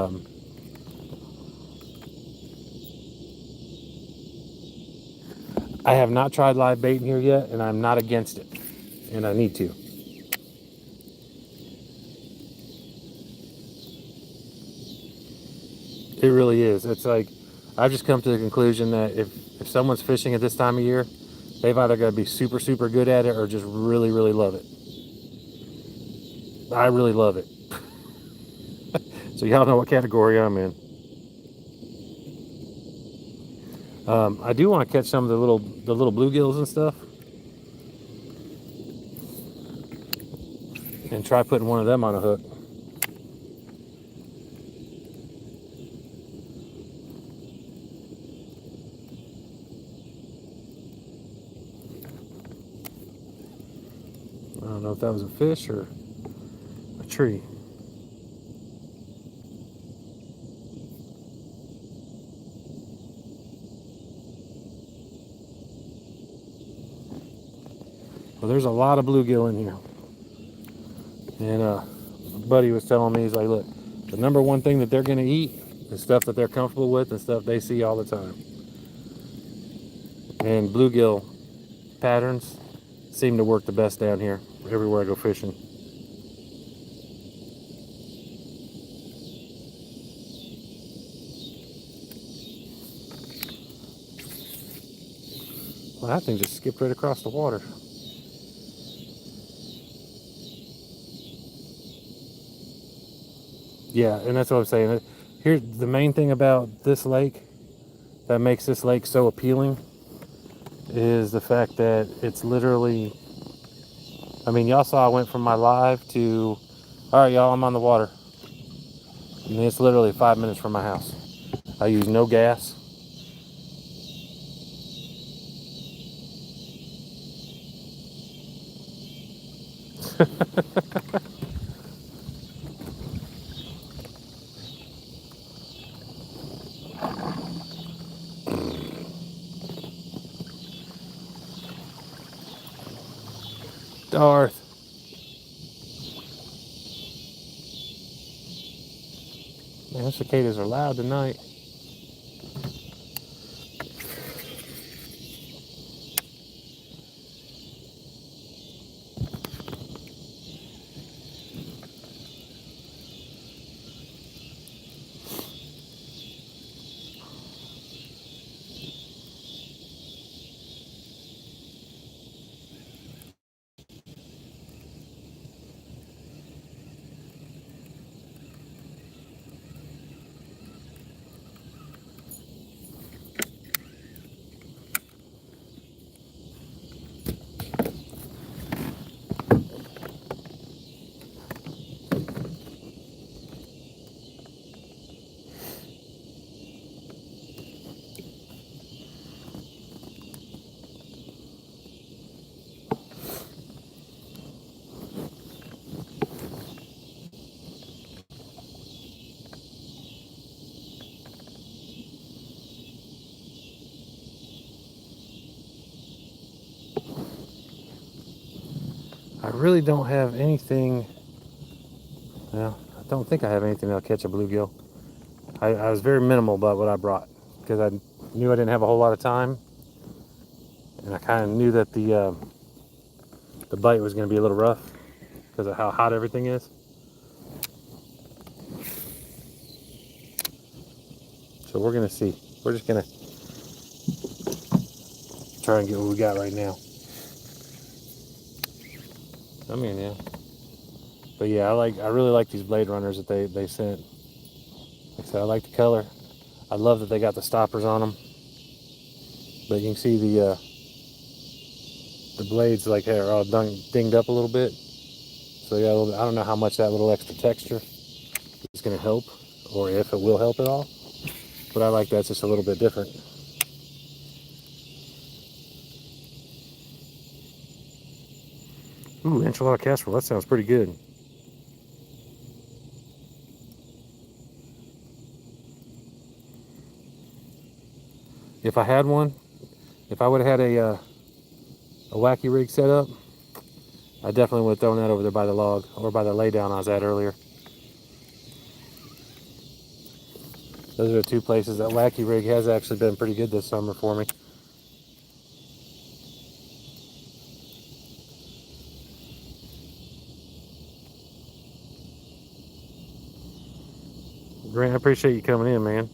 I have not tried live bait in here yet, and I'm not against it, and I need to. It really is. It's like, I've just come to the conclusion that if someone's fishing at this time of year, they've either got to be super, super good at it or just really, really love it. I really love it. So y'all know what category I'm in. I do want to catch some of the little bluegills and stuff, and try putting one of them on a hook. I don't know if that was a fish or a tree. Well, there's a lot of bluegill in here. And my buddy was telling me, he's like, look, the number one thing that they're going to eat is stuff that they're comfortable with and stuff they see all the time. And bluegill patterns seem to work the best down here, everywhere I go fishing. Well, that thing just skipped right across the water. Yeah, and that's what I'm saying. Here's the main thing about this lake that makes this lake so appealing is the fact that it's literally, I mean, y'all saw I went from my live to, all right, y'all, I'm on the water. And it's literally 5 minutes from my house. I use no gas. Darth. Man, cicadas are loud tonight. I really don't have anything. Well, I don't think I have anything that'll catch a bluegill. I was very minimal about what I brought because I knew I didn't have a whole lot of time, and I kind of knew that the bite was going to be a little rough because of how hot everything is. So we're going to see. We're just going to try and get what we got right now. I mean, yeah. But yeah, I really like these Blade Runners that they sent. Like I said, I like the color. I love that they got the stoppers on them. But you can see the blades like are all dinged up a little bit. So yeah, I don't know how much that little extra texture is going to help, or if it will help at all. But I like that, it's just a little bit different. Ooh, enchilada casserole, that sounds pretty good. If I had one, if I would have had a wacky rig set up, I definitely would have thrown that over there by the log, or by the laydown I was at earlier. Those are the two places that wacky rig has actually been pretty good this summer for me. Grant, I appreciate you coming in, man.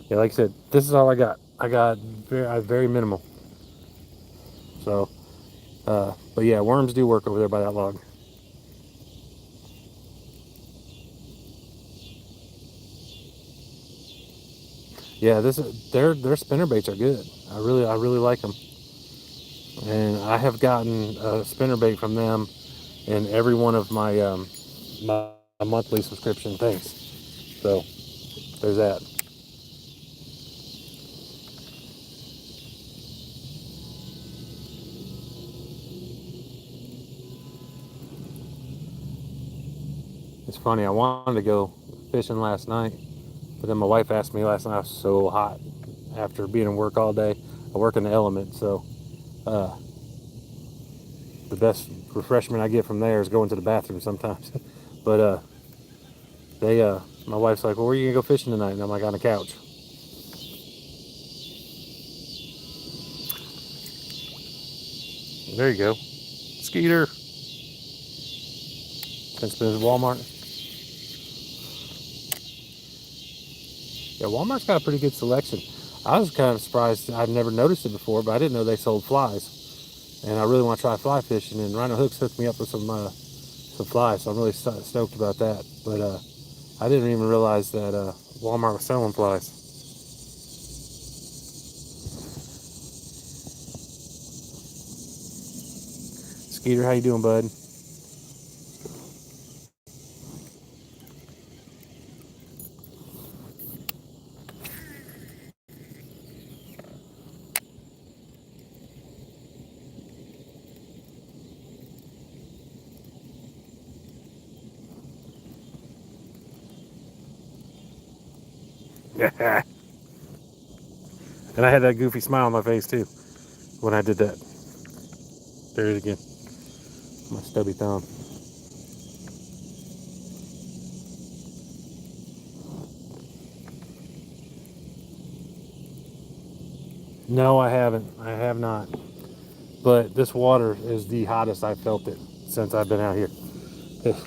Yeah, like I said, this is all I got. I got very minimal. So, but yeah, worms do work over there by that log. Yeah, their spinnerbaits are good. I really like them, and I have gotten a spinnerbait from them in every one of my monthly subscription things. So there's that. It's funny. I wanted to go fishing last night, but then my wife asked me last night. I was so hot after being in work all day. I work in the element, so uh, the best refreshment I get from there is going to the bathroom sometimes. But my wife's like, "Well, where are you gonna go fishing tonight?" And I'm like, "On the couch." There you go, Skeeter. Since been Walmart. Yeah, Walmart's got a pretty good selection. I was kind of surprised. I've never noticed it before, but I didn't know they sold flies. And I really want to try fly fishing. And Rhino Hooks hooked me up with some flies, so I'm really stoked about that. But I didn't even realize that Walmart was selling flies. Skeeter, how you doing, bud? And I had that goofy smile on my face too when I did that. There it is again. My stubby thumb. No, I haven't. I have not. But this water is the hottest I've felt it since I've been out here.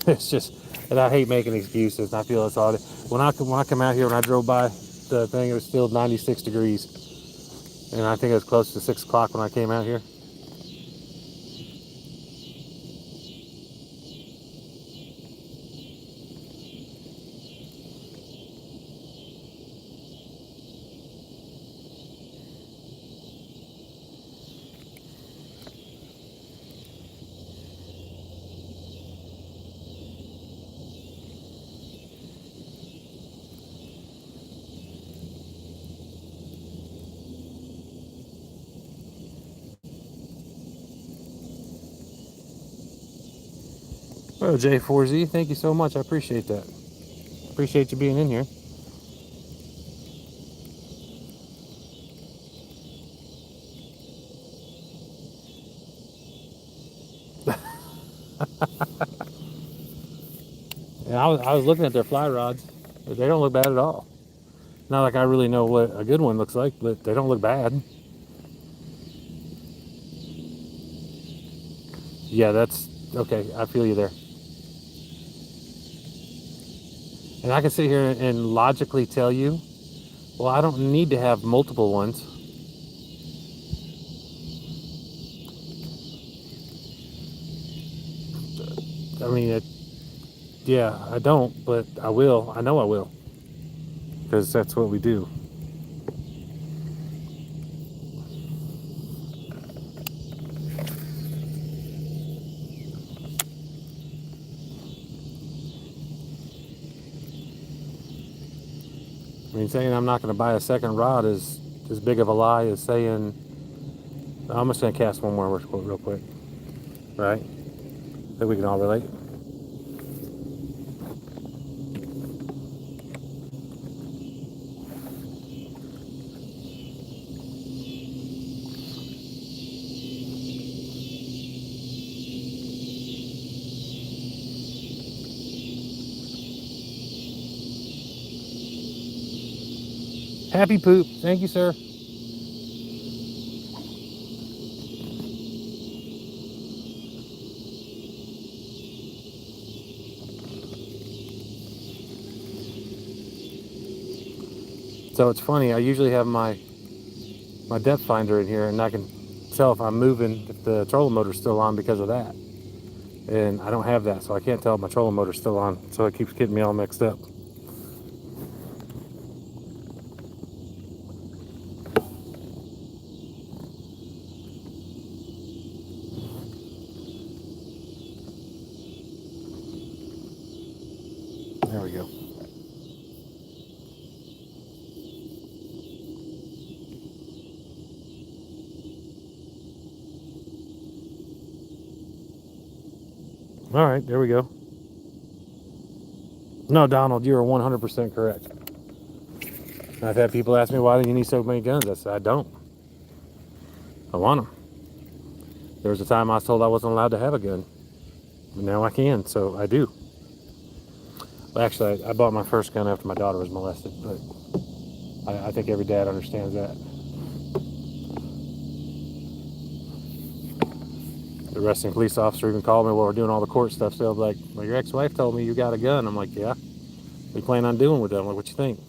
It's just, and I hate making excuses. I feel it's hot. When I come out here, when I drove by the thing, it was still 96 degrees, and I think it was close to 6 o'clock when I came out here. Well, J4Z, thank you so much. I appreciate that. Appreciate you being in here. And I was looking at their fly rods. They don't look bad at all. Not like I really know what a good one looks like, but they don't look bad. Yeah, that's okay. I feel you there. And I can sit here and logically tell you, well, I don't need to have multiple ones. I mean, yeah, I don't, but I will. I know I will, because that's what we do. I mean, saying I'm not going to buy a second rod is as big of a lie as saying I'm just going to cast one more real quick, right? That we can all relate. Happy poop. Thank you, sir. So it's funny. I usually have my depth finder in here, and I can tell if I'm moving if the trolling motor's still on because of that. And I don't have that, so I can't tell if my trolling motor's still on. So it keeps getting me all mixed up. There we go. All right, there we go. No, Donald, you are 100% correct. I've had people ask me, why do you need so many guns? I said, I don't. I want them. There was a time I was told I wasn't allowed to have a gun. But now I can, so I do. Well, actually, I bought my first gun after my daughter was molested, but I think every dad understands that. The arresting police officer even called me while we're doing all the court stuff. So like, well, your ex-wife told me you got a gun. I'm like, yeah. What you plan on doing with them? Like, what you think?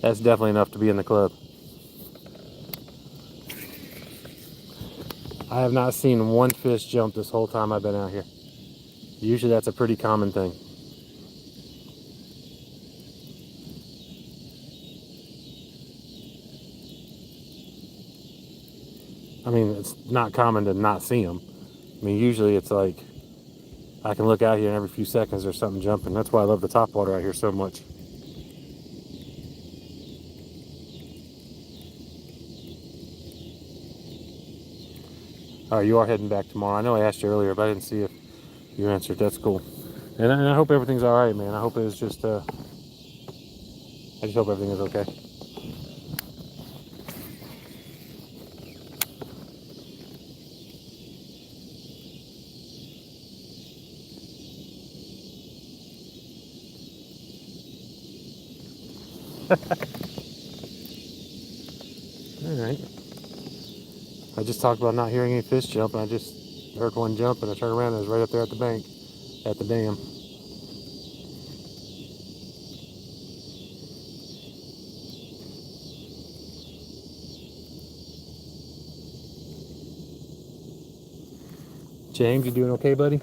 That's definitely enough to be in the club. I have not seen one fish jump this whole time I've been out here. Usually that's a pretty common thing. I mean, it's not common to not see them. I mean, usually it's like, I can look out here and every few seconds there's something jumping. That's why I love the top water out here so much. All right, you are heading back tomorrow. I know I asked you earlier, but I didn't see if you answered. That's cool. And I hope everything's all right, man. I hope it was just, I just hope everything is okay. All right. I just talked about not hearing any fish jump, and I just heard one jump, and I turned around and it was right up there at the bank, at the dam. James, you doing okay, buddy?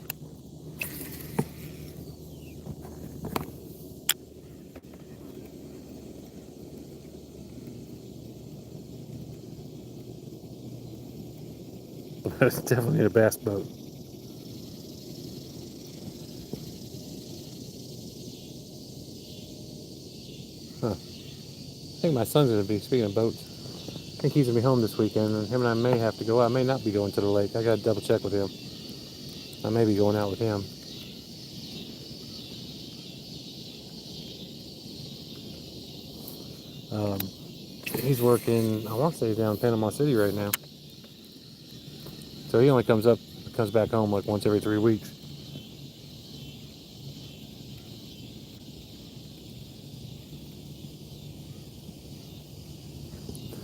It's definitely a bass boat. Huh. I think my son's gonna be, speaking of boats, I think he's gonna be home this weekend, and him and I may have to go out. I may not be going to the lake. I gotta double check with him. I may be going out with him. Um, he's working, I want to say down in Panama City right now. So he only comes back home like once every 3 weeks.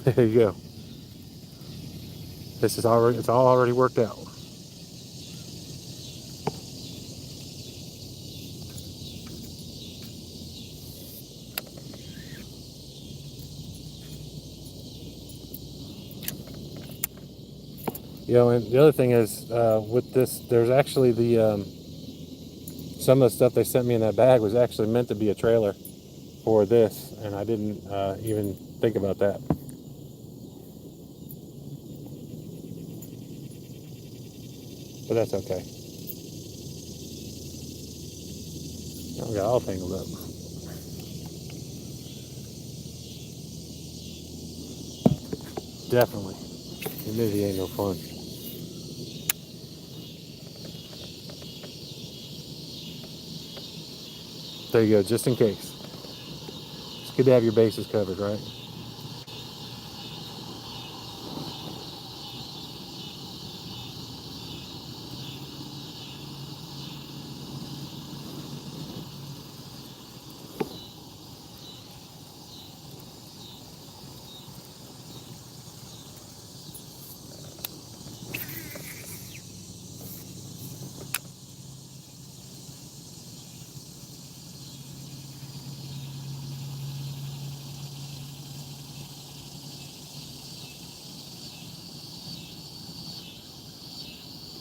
There you go. It's all already worked out. You know, and the other thing is, with this, there's actually some of the stuff they sent me in that bag was actually meant to be a trailer for this, and I didn't even think about that. But that's okay. I got all tangled up. Definitely. Humidity ain't no fun. There you go, just in case. It's good to have your bases covered, right?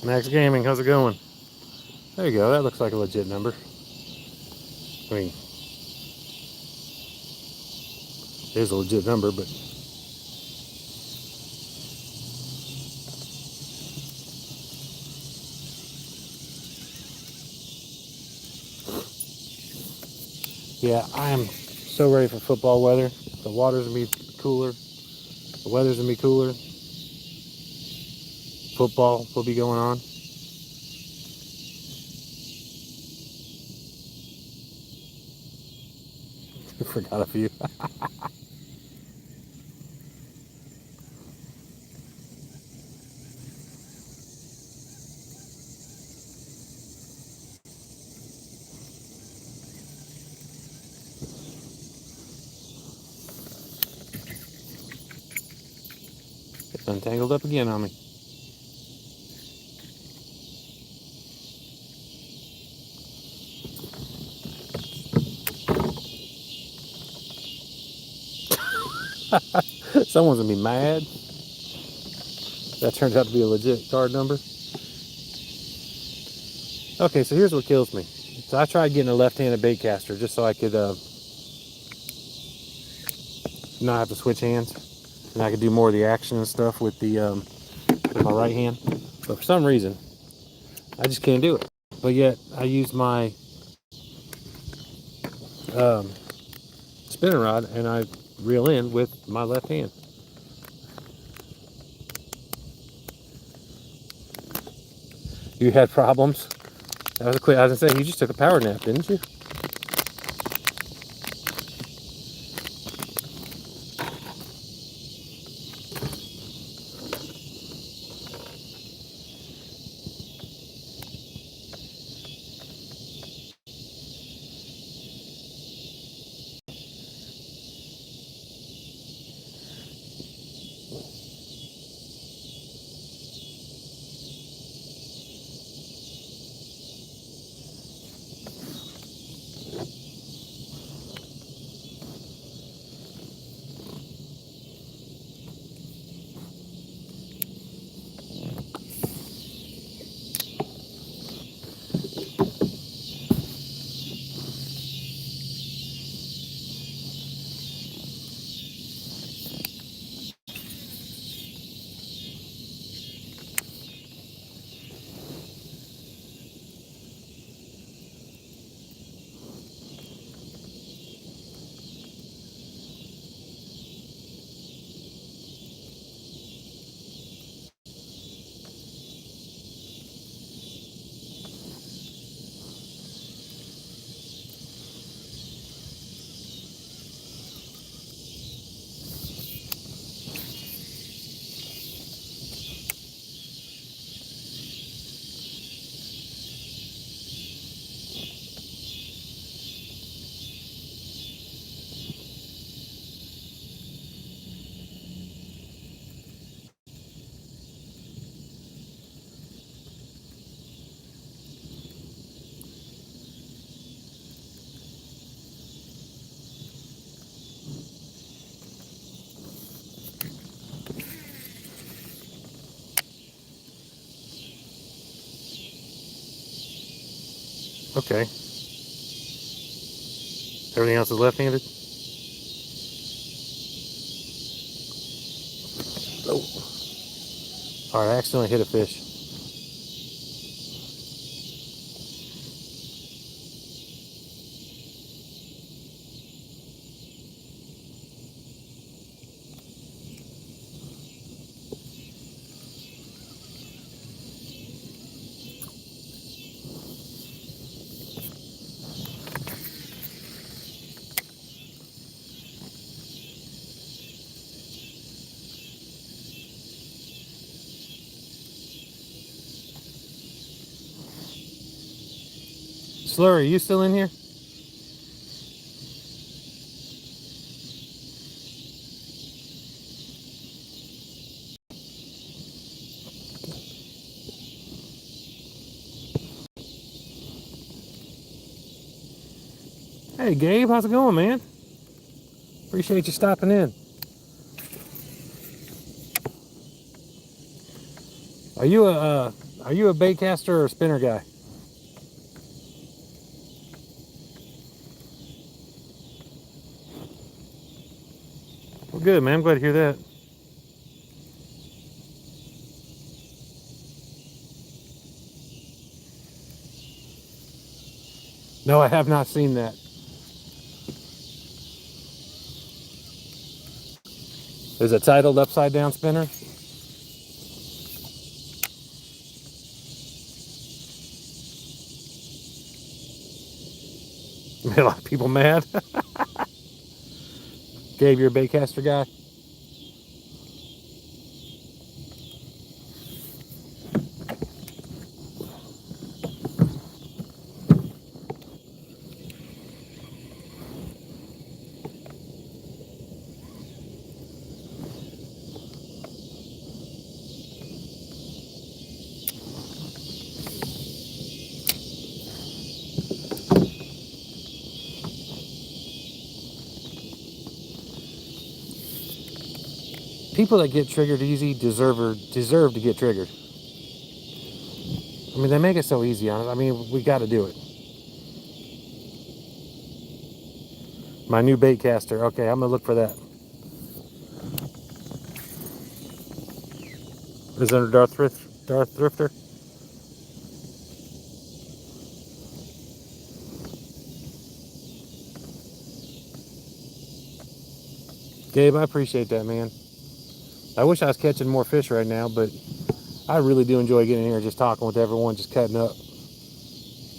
Max Gaming, how's it going? There you go, that looks like a legit number. I mean, it is a legit number, but yeah, I am so ready for football weather. The water's gonna be cooler, the weather's gonna be cooler, football will be going on. Forgot a few. It's untangled up again on me. Someone's gonna be mad. That turned out to be a legit card number. Okay, so here's what kills me. So I tried getting a left-handed bait caster just so I could not have to switch hands, and I could do more of the action and stuff with with my right hand. But for some reason, I just can't do it. But yet I use my um, spinning rod and I reel in with my left hand. You had problems? That was a quick. I was gonna say, you just took a power nap, didn't you? Okay. Everything else is left-handed? Oh. Alright, I accidentally hit a fish. Slurry, are you still in here? Hey Gabe, how's it going, man? Appreciate you stopping in. Are you a bait caster or a spinner guy? Well, good, man. I'm glad to hear that. No, I have not seen that. Is it titled Upside Down Spinner? Made a lot of people mad. Gabe, you're a baitcaster guy? People that get triggered easy deserve to get triggered. I mean, they make it so easy on it. I mean, we got to do it. My new baitcaster. Okay, I'm gonna look for that. Is it under Darth Thrifter? Gabe, I appreciate that, man. I wish I was catching more fish right now, but I really do enjoy getting in here, just talking with everyone, just cutting up.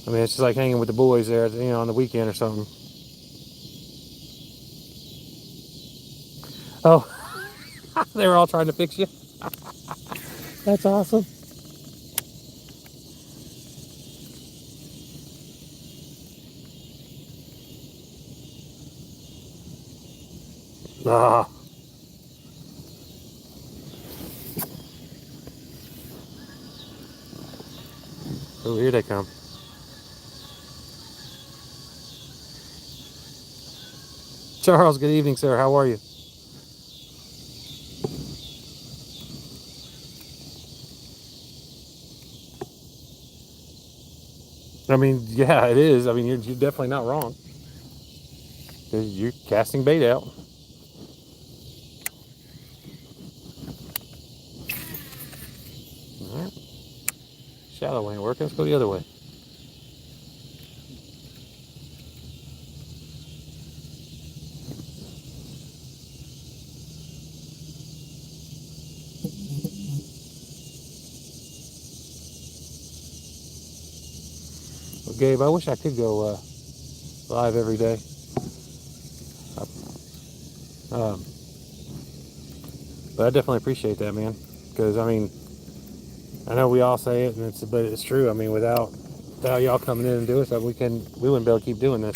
I mean, it's just like hanging with the boys there, you know, on the weekend or something. Oh, they were all trying to fix you. That's awesome. Ah. Oh, here they come. Charles, good evening, sir. How are you? I mean, yeah, it is. I mean, you're definitely not wrong. You're casting bait out. All right. Shallow ain't working. Let's go the other way. Well, Gabe, I wish I could go live every day. Um, but I definitely appreciate that, man. Because I mean, I know we all say it, but it's true. I mean, without y'all coming in and doing stuff, we wouldn't be able to keep doing this.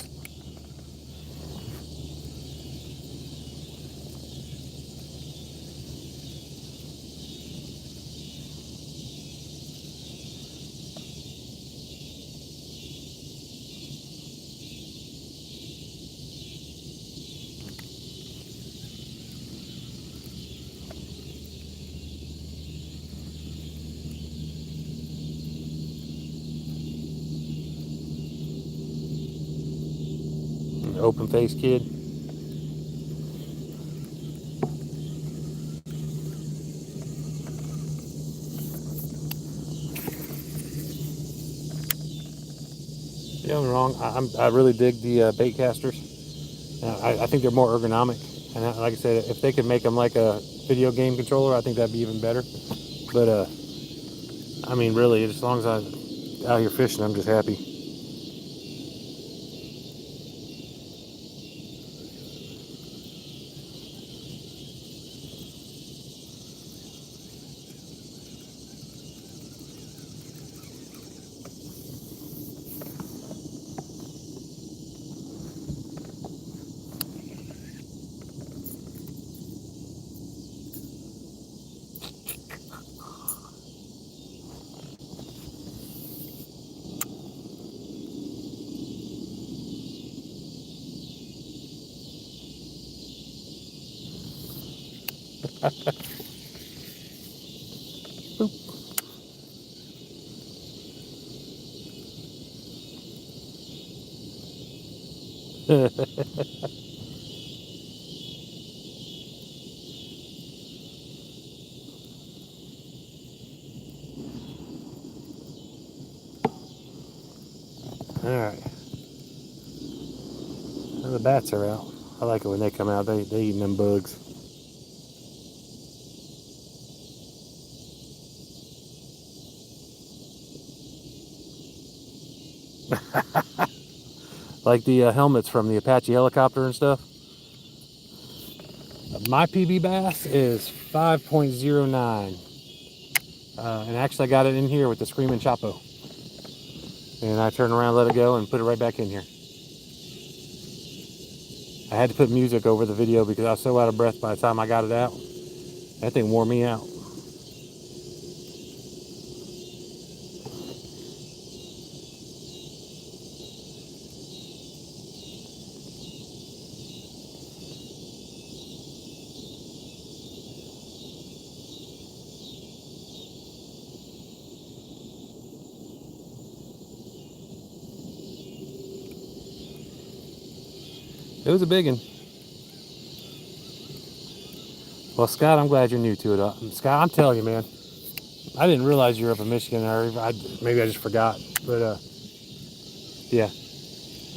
Open face kid. You know, I'm wrong. I really dig the bait casters. I think they're more ergonomic. And like I said, if they could make them like a video game controller, I think that'd be even better. But I mean, really, as long as I'm out here fishing, I'm just happy. All right. Well, the bats are out. I like it when they come out. They eating them bugs. Like the helmets from the Apache helicopter and stuff. My PB bass is 5.09. And actually I got it in here with the Screaming Chapo. And I turned around, let it go, and put it right back in here. I had to put music over the video because I was so out of breath by the time I got it out. That thing wore me out. It was a big one. Well, Scott, I'm glad you're new to it. Scott, I'm telling you, man, I didn't realize you were up in Michigan, or maybe I just forgot. But yeah,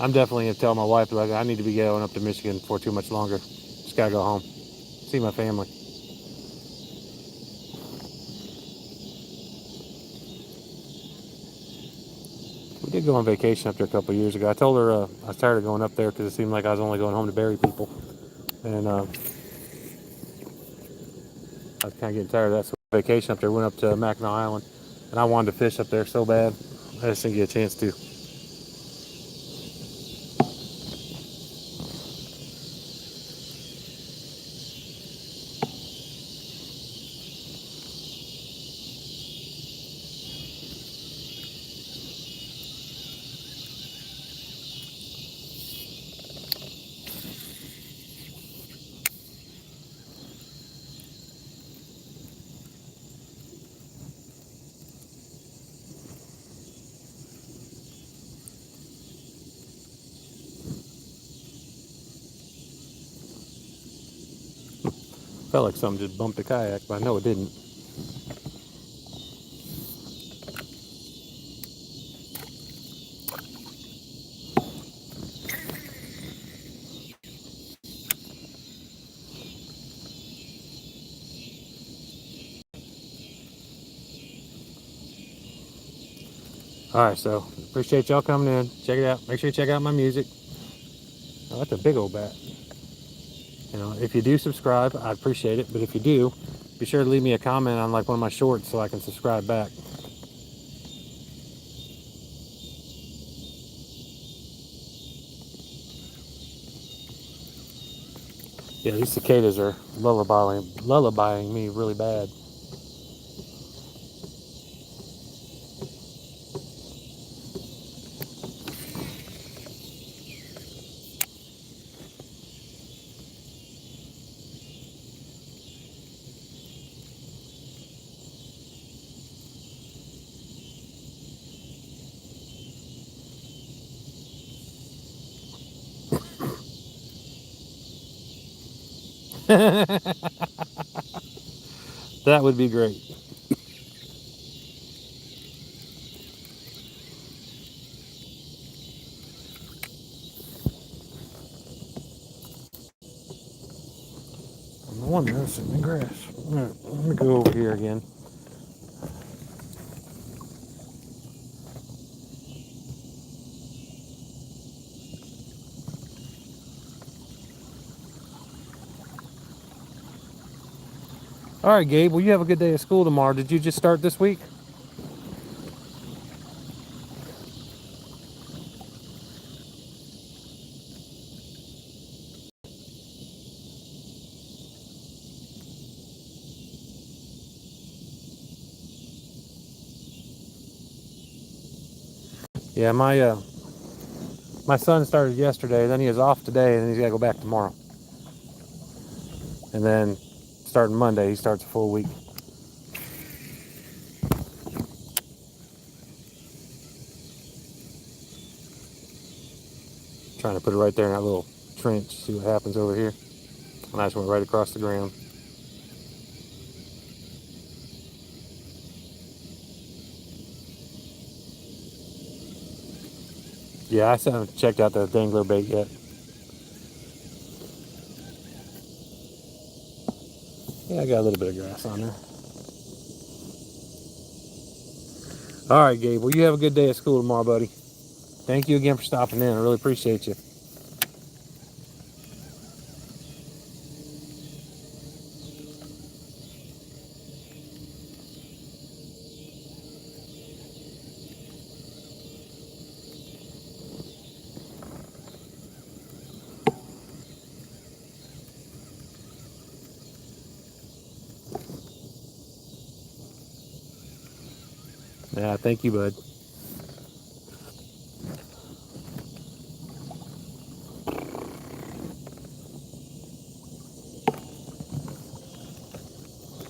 I'm definitely gonna tell my wife, like, I need to be going up to Michigan for too much longer. Just gotta go home, see my family. We did go on vacation up there a couple of years ago. I told her I was tired of going up there because it seemed like I was only going home to bury people. And I was kind of getting tired of that. So vacation up there, went up to Mackinac Island. And I wanted to fish up there so bad. I just didn't get a chance to. Felt like something just bumped the kayak, but I know it didn't. Alright, so appreciate y'all coming in. Check it out. Make sure you check out my music. Oh, that's a big old bat. You know, if you do subscribe, I'd appreciate it. But if you do, be sure to leave me a comment on like one of my shorts so I can subscribe back. Yeah, these cicadas are lullabying me really bad. That would be great. No wonder that's in the grass. Alright, let me go over here again. Alright, Gabe, well, you have a good day at school tomorrow. Did you just start this week? Yeah, my son started yesterday, then he was off today, and then he's got to go back tomorrow. And then starting Monday, he starts a full week. Trying to put it right there in that little trench, see what happens over here. And I just went right across the ground. Yeah, I haven't checked out the dangler bait yet. Yeah, I got a little bit of grass on there. All right, Gabe. Well, you have a good day at school tomorrow, buddy. Thank you again for stopping in. I really appreciate you. Yeah, thank you, bud.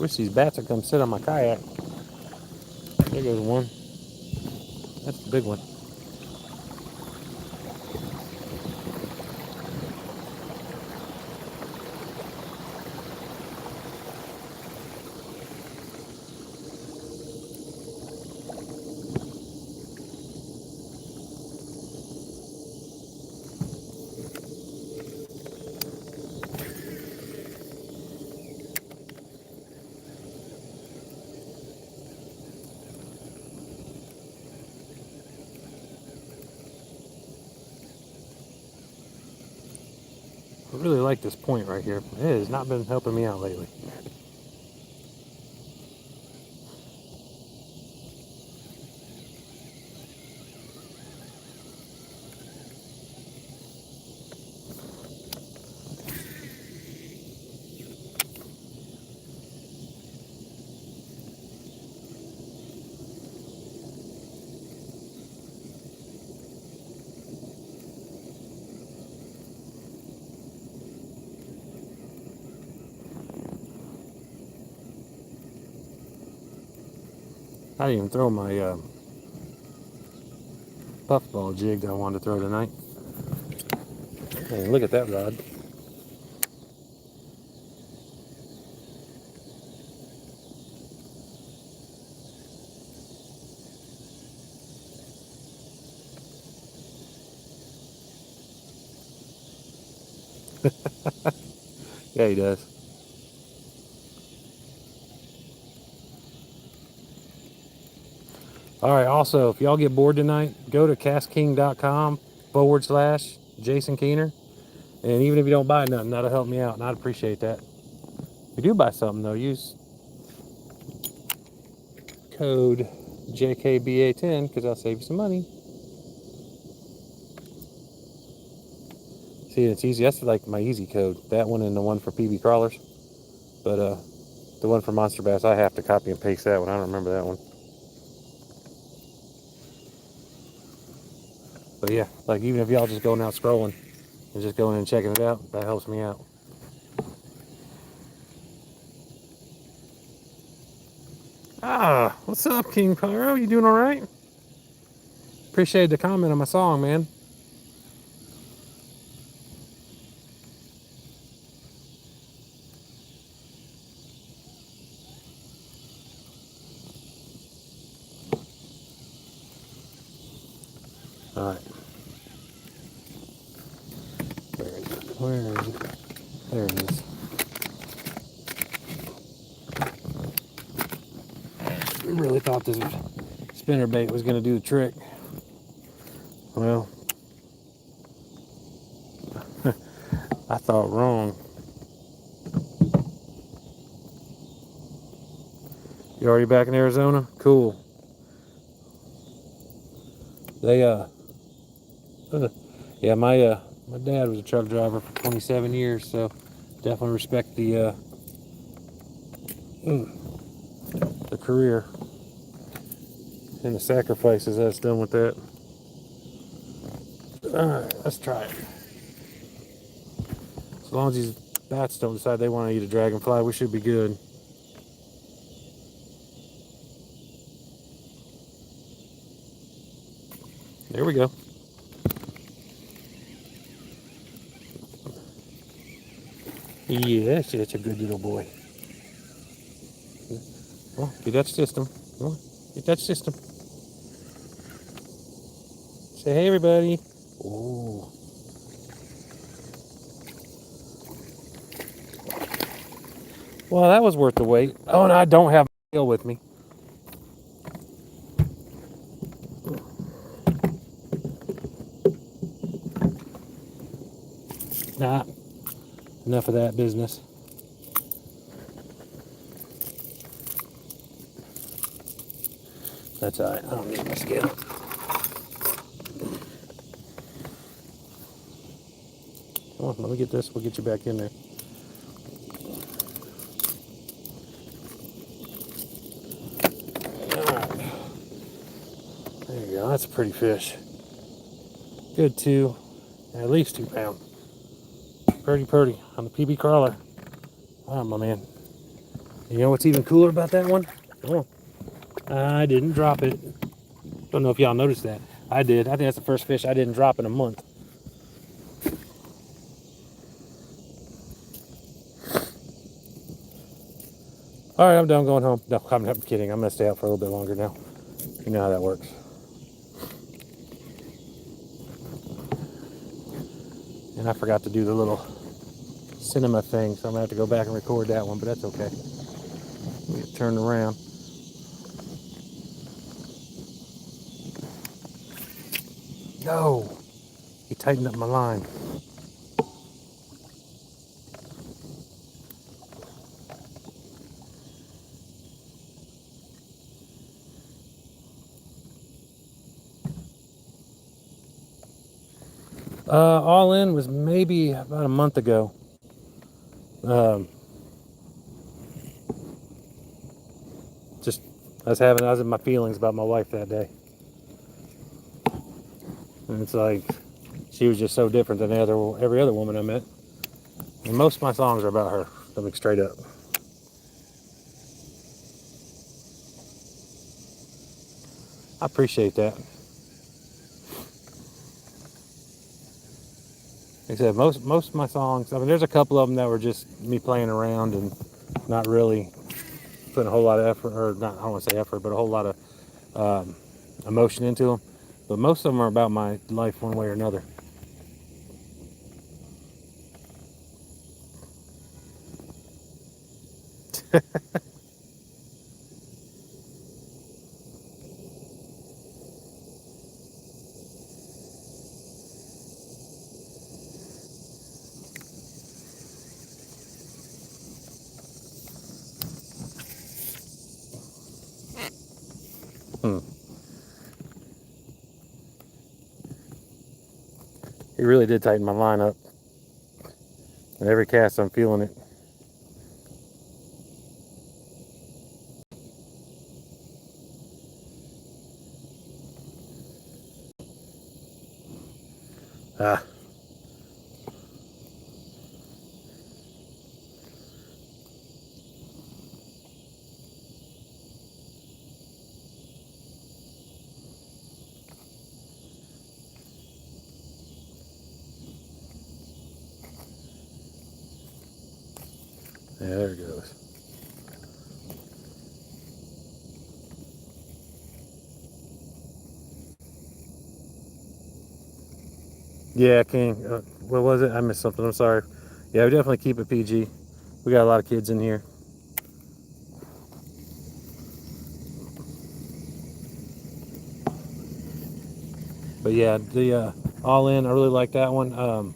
Wish these bats would come sit on my kayak. There goes one. That's the big one. really like this point right here. It has not been helping me out lately. I didn't even throw my puffball jig that I wanted to throw tonight. Hey, look at that rod. Yeah, he does. All right, also, if y'all get bored tonight, go to castking.com/Jason Keener. And even if you don't buy nothing, that'll help me out, and I'd appreciate that. If you do buy something, though, use code JKBA10 because I'll save you some money. See, it's easy. That's like my easy code. That one and the one for PB crawlers. But the one for Monster Bass, I have to copy and paste that one. I don't remember that one. But yeah, like even if y'all just going out scrolling and just going and checking it out, that helps me out. Ah, what's up, King Pyro? You doing all right? Appreciate the comment on my song, man. All right. Where is it? Where is it? There it is. I really thought this spinner bait was going to do the trick. Well, I thought wrong. You already back in Arizona? Cool. They yeah, my dad was a truck driver for 27 years, so definitely respect the career and the sacrifices that's done with that. All right, let's try it. As long as these bats don't decide they want to eat a dragonfly, we should be good. There we go. Yeah, that's a good little boy. Oh, get that system. Oh, get that system. Say hey, everybody. Oh. Well, that was worth the wait. Oh, and I don't have a reel with me. Nah, enough of that business. That's all right. I don't need my scale. Come on, let me get this. We'll get you back in there. All right. There you go. That's a pretty fish. Good at least 2 pound. Pretty on the PB crawler. Oh, my man. You know what's even cooler about that one? Oh, I didn't drop it. Don't know if y'all noticed that. I did. I think that's the first fish I didn't drop in a month. All right, I'm done going home. No, I'm kidding. I'm going to stay out for a little bit longer now. You know how that works. And I forgot to do the little cinema thing, so I'm going to have to go back and record that one, but that's okay. Let me get turned around. No! He tightened up my line. All In was maybe about a month ago. Just I was in my feelings about my wife that day, and it's like she was just so different than every other woman I met. And most of my songs are about her. Coming straight up. I appreciate that. Like I said, most of my songs. I mean, there's a couple of them that were just me playing around and not really putting a whole lot of effort, or not. I don't want to say effort, but a whole lot of emotion into them. But most of them are about my life, one way or another. Hmm. He really did tighten my line up. And every cast, I'm feeling it. Ah, yeah, there it goes. Yeah, King. What was it? I missed something. I'm sorry. Yeah, we definitely keep it PG. We got a lot of kids in here. But yeah, the All In, I really like that one.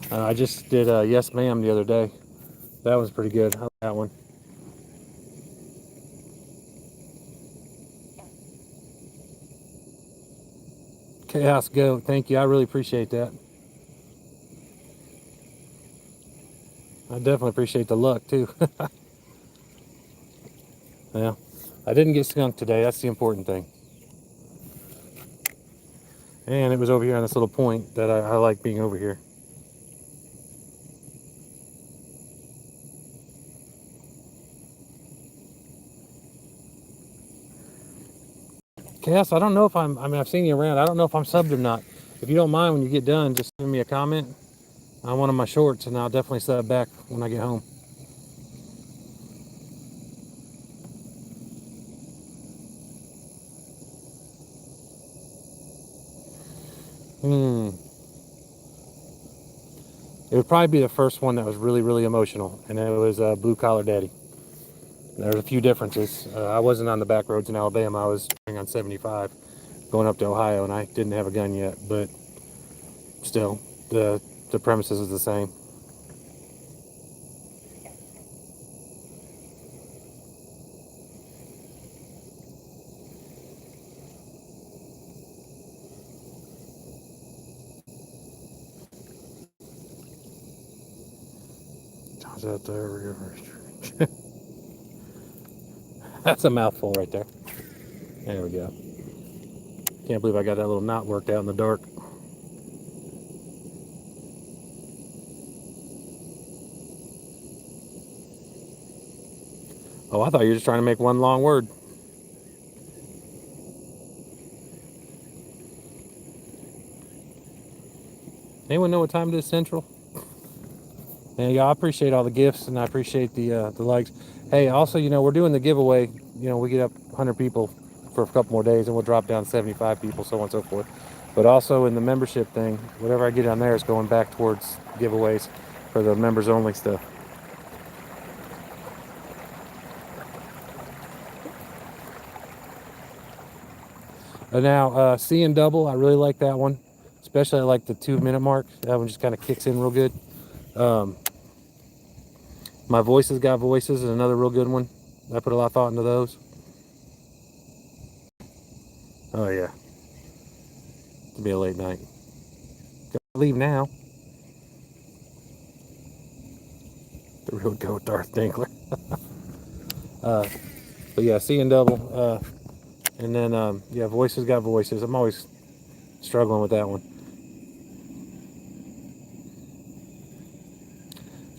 I just did Yes Ma'am the other day. That was pretty good. I like that one. Chaos Go. Thank you. I really appreciate that. I definitely appreciate the luck too. Yeah. I didn't get skunked today. That's the important thing. And it was over here on this little point that I like being over here. Chaos, I don't know if I mean, I've seen you around. I don't know if I'm subbed or not. If you don't mind, when you get done, just send me a comment on one of my shorts, and I'll definitely sub back when I get home. Hmm. It would probably be the first one that was really, really emotional, and it was Blue Collar Daddy. There's a few differences. I wasn't on the back roads in Alabama. I was on 75 going up to Ohio, and I didn't have a gun yet, but still, the premises is the same. John's out there, River Street. That's a mouthful right there. There we go. Can't believe I got that little knot worked out in the dark. Oh, I thought you were just trying to make one long word. Anyone know what time it is Central? And yeah, I appreciate all the gifts and I appreciate the likes. Hey, also, we're doing the giveaway. We get up 100 people for a couple more days, and we'll drop down 75 people, so on and so forth. But also in the membership thing, whatever I get on there is going back towards giveaways for the members only stuff. Now, Seeing Double, I really like that one. Especially I like the 2 minute mark. That one just kind of kicks in real good. Um, My Voices Got Voices is another real good one. I put a lot of thought into those. Oh yeah. to be a late night. Gotta leave now. The real goat Darth Dinkler. But yeah, seeing double. And then, yeah, voices got voices. I'm always struggling with that one.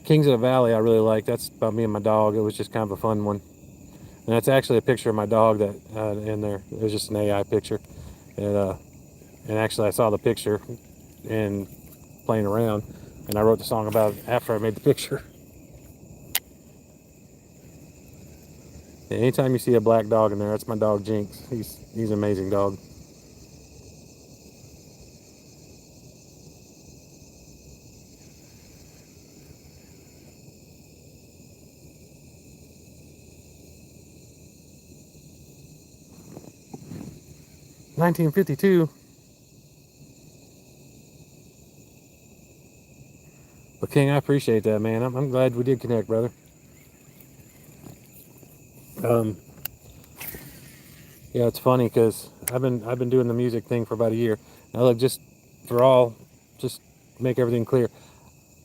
Kings of the Valley, I really like. That's about me and my dog. It was just kind of a fun one. And that's actually a picture of my dog that in there. It was just an AI picture. And actually, I saw the picture and playing around, and I wrote the song about it after I made the picture. And anytime you see a black dog in there, that's my dog Jinx. He's an amazing dog. (1952). But King, I appreciate that, man. I'm glad we did connect, brother. Yeah, it's funny because I've been doing the music thing for about a year. Now look, just make everything clear.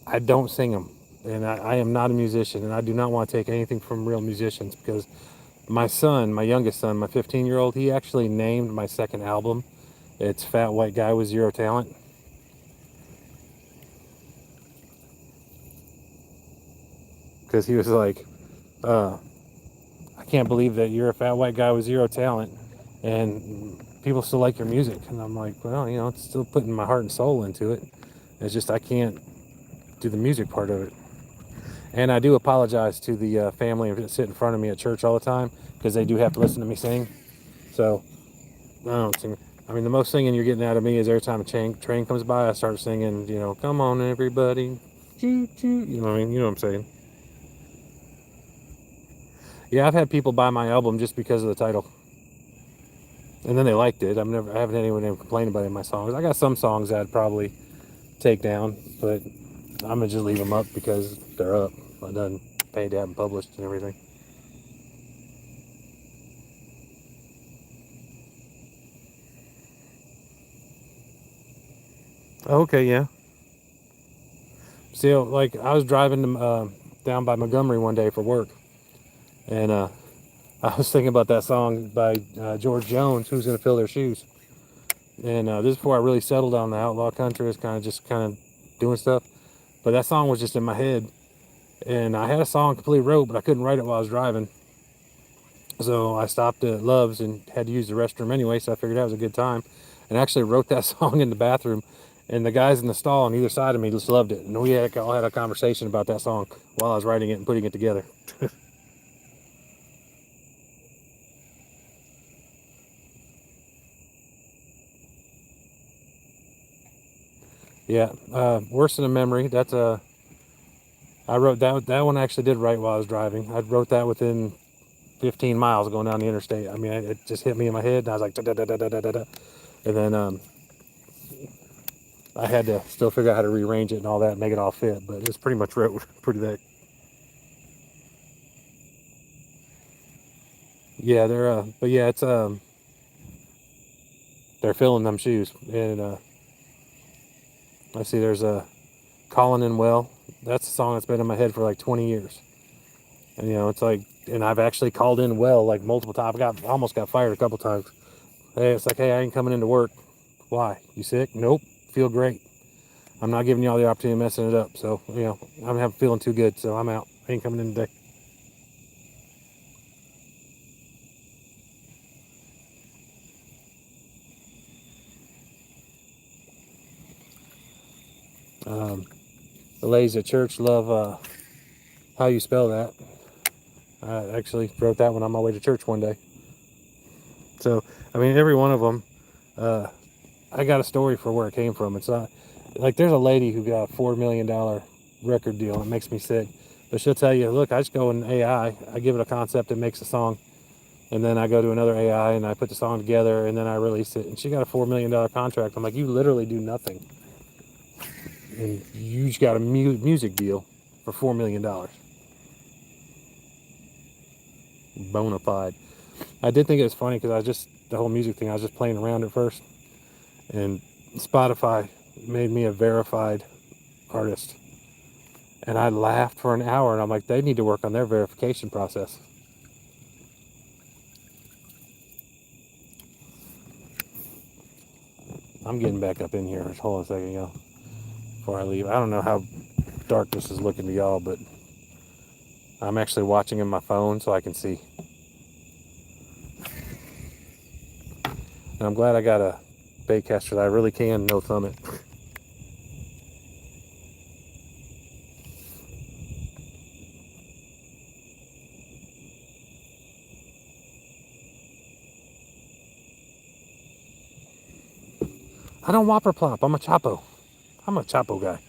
I don't sing them, and I am not a musician, and I do not want to take anything from real musicians because my son, my youngest son, my 15-year-old, he actually named my second album. It's Fat White Guy with Zero Talent. Because he was like, I can't believe that you're a fat white guy with zero talent and people still like your music. And I'm like, well, it's still putting my heart and soul into it. It's just I can't do the music part of it. And I do apologize to the family that sit in front of me at church all the time because they do have to listen to me sing. So I don't sing. I mean, the most singing you're getting out of me is every time a train comes by, I start singing, come on everybody, choo choo. You know what I mean? You know what I'm saying? Yeah, I've had people buy my album just because of the title, and then they liked it. I haven't had anyone complain about any of my songs. I got some songs that I'd probably take down, but I'm gonna just leave them up because they're up. I done paid to have them published and everything. Okay, yeah. See, like I was driving down by Montgomery one day for work, and I was thinking about that song by George Jones, "Who's Gonna Fill Their Shoes." And this is before I really settled on the outlaw country. I was kind of doing stuff, but that song was just in my head, and I had a song completely wrote, but I couldn't write it while I was driving. So I stopped at Love's and had to use the restroom anyway, so I figured that was a good time, and actually wrote that song in the bathroom. And the guys in the stall on either side of me just loved it, and we all had a conversation about that song while I was writing it and putting it together. Yeah, Worse Than a Memory. That's a I wrote that one. I actually did write while I was driving. I wrote that within 15 miles going down the interstate. I mean, it just hit me in my head, and I was like, da, da, da, da, da, da, da. And then I had to still figure out how to rearrange it and all that, and make it all fit. But it's pretty much wrote pretty thick. Yeah, but yeah, it's they're filling them shoes, and I see there's a Calling in Well. That's a song that's been in my head for like 20 years, and it's like, and I've actually called in well like multiple times. Almost got fired a couple times. Hey, it's like, hey, I ain't coming into work. Why? You sick? Nope. Feel great. I'm not giving you all the opportunity of messing it up. So, I'm feeling too good. So I'm out. I ain't coming in today. The ladies at church love how you spell that. I actually wrote that one on my way to church one day. So, I mean, every one of them, I got a story for where it came from. It's not like there's a lady who got a $4 million record deal. It makes me sick. But she'll tell you, look, I just go in AI, I give it a concept, it makes a song, and then I go to another AI and I put the song together and then I release it. And she got a $4 million contract. I'm like, you literally do nothing, and you just got a music deal for $4 million. Bona fide. I did think it was funny because the whole music thing, I was just playing around at first, and Spotify made me a verified artist. And I laughed for an hour, and I'm like, they need to work on their verification process. I'm getting back up in here. Hold on a second, y'all, before I leave. I don't know how dark this is looking to y'all, but I'm actually watching in my phone so I can see. And I'm glad I got a baitcaster that I really can no thumb it. I don't whopper plop. I'm a Chapo. I'm a Chapo guy.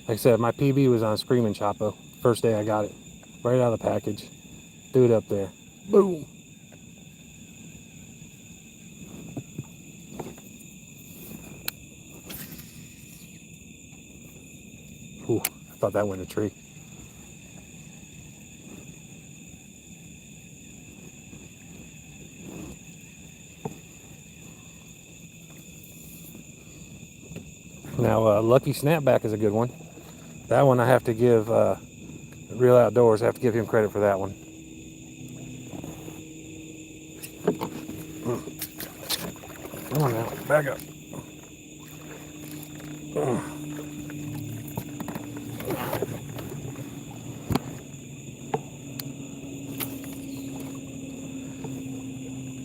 Like I said, my PB was on Screaming Chapo. First day I got it. Right out of the package. Threw it up there. Boom. Ooh, I thought that went in a tree. Now, Lucky Snapback is a good one. That one I have to give Real Outdoors. I have to give him credit for that one. Come on now, back up.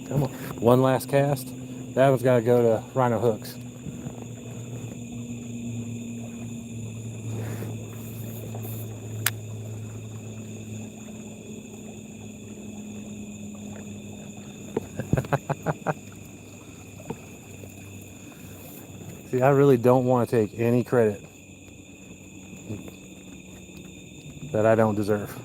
Come on. One last cast. That one's got to go to Rhino Hooks. See, I really don't want to take any credit that I don't deserve.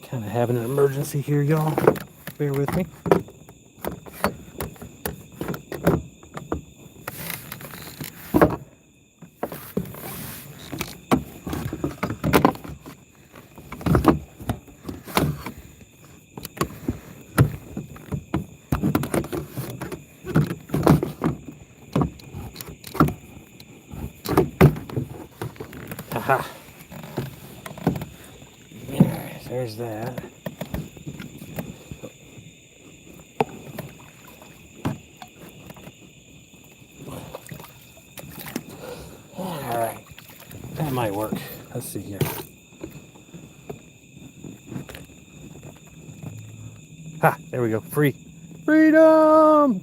Kind of having an emergency here, y'all. Bear with me. Haha. There's that. Alright. That might work. Let's see here. Ha! There we go. Free. Freedom!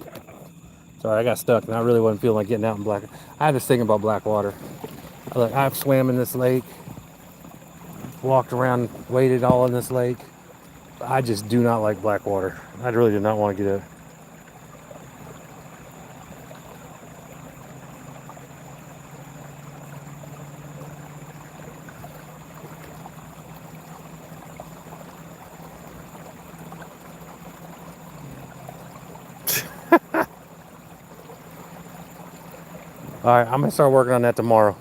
Sorry, I got stuck and I really wasn't feeling like getting out in black. I had this thing about black water. Look, I've swam in this lake, walked around, waded all in this lake. I just do not like black water. I really do not want to get it. All right, I'm gonna start working on that tomorrow.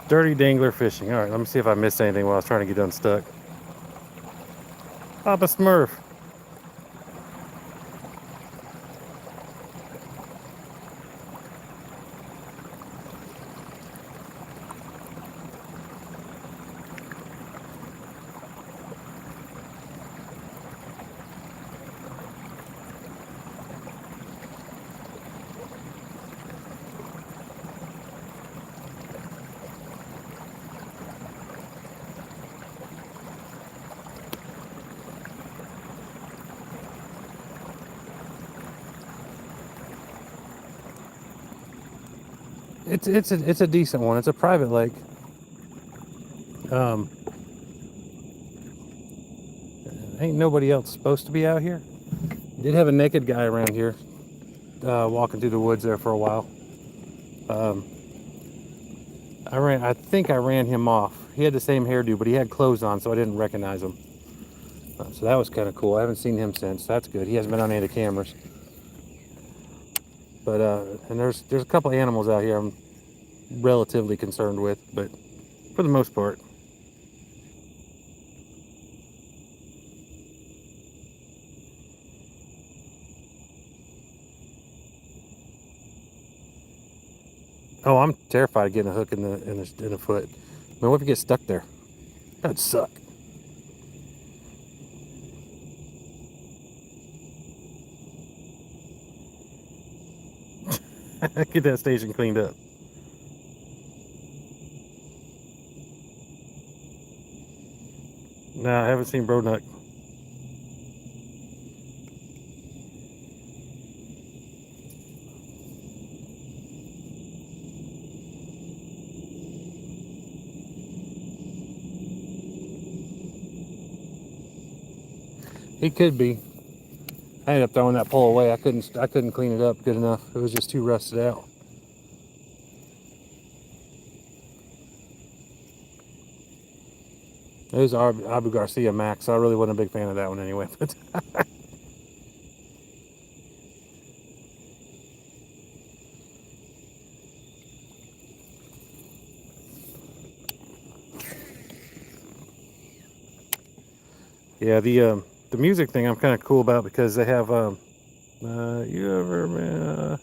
Dirty dangler fishing. All right, let me see if I missed anything while I was trying to get unstuck. Papa Smurf. It's a decent one. It's a private lake. Um, ain't nobody else supposed to be out here. Did have a naked guy around here, walking through the woods there for a while. Um, I think I ran him off. He had the same hairdo, but he had clothes on, so I didn't recognize him. So that was kind of cool. I haven't seen him since. That's good. He hasn't been on any of the cameras. But and there's a couple animals out here I'm relatively concerned with, but for the most part. Oh, I'm terrified of getting a hook in the foot. Man, what if you get stuck there? That'd suck. Get that station cleaned up. No, I haven't seen Bronuck. He could be. I ended up throwing that pole away. I couldn't clean it up good enough. It was just too rusted out. It was Abu Garcia Max, so I really wasn't a big fan of that one anyway. But yeah, the music thing I'm kind of cool about because they have you ever been,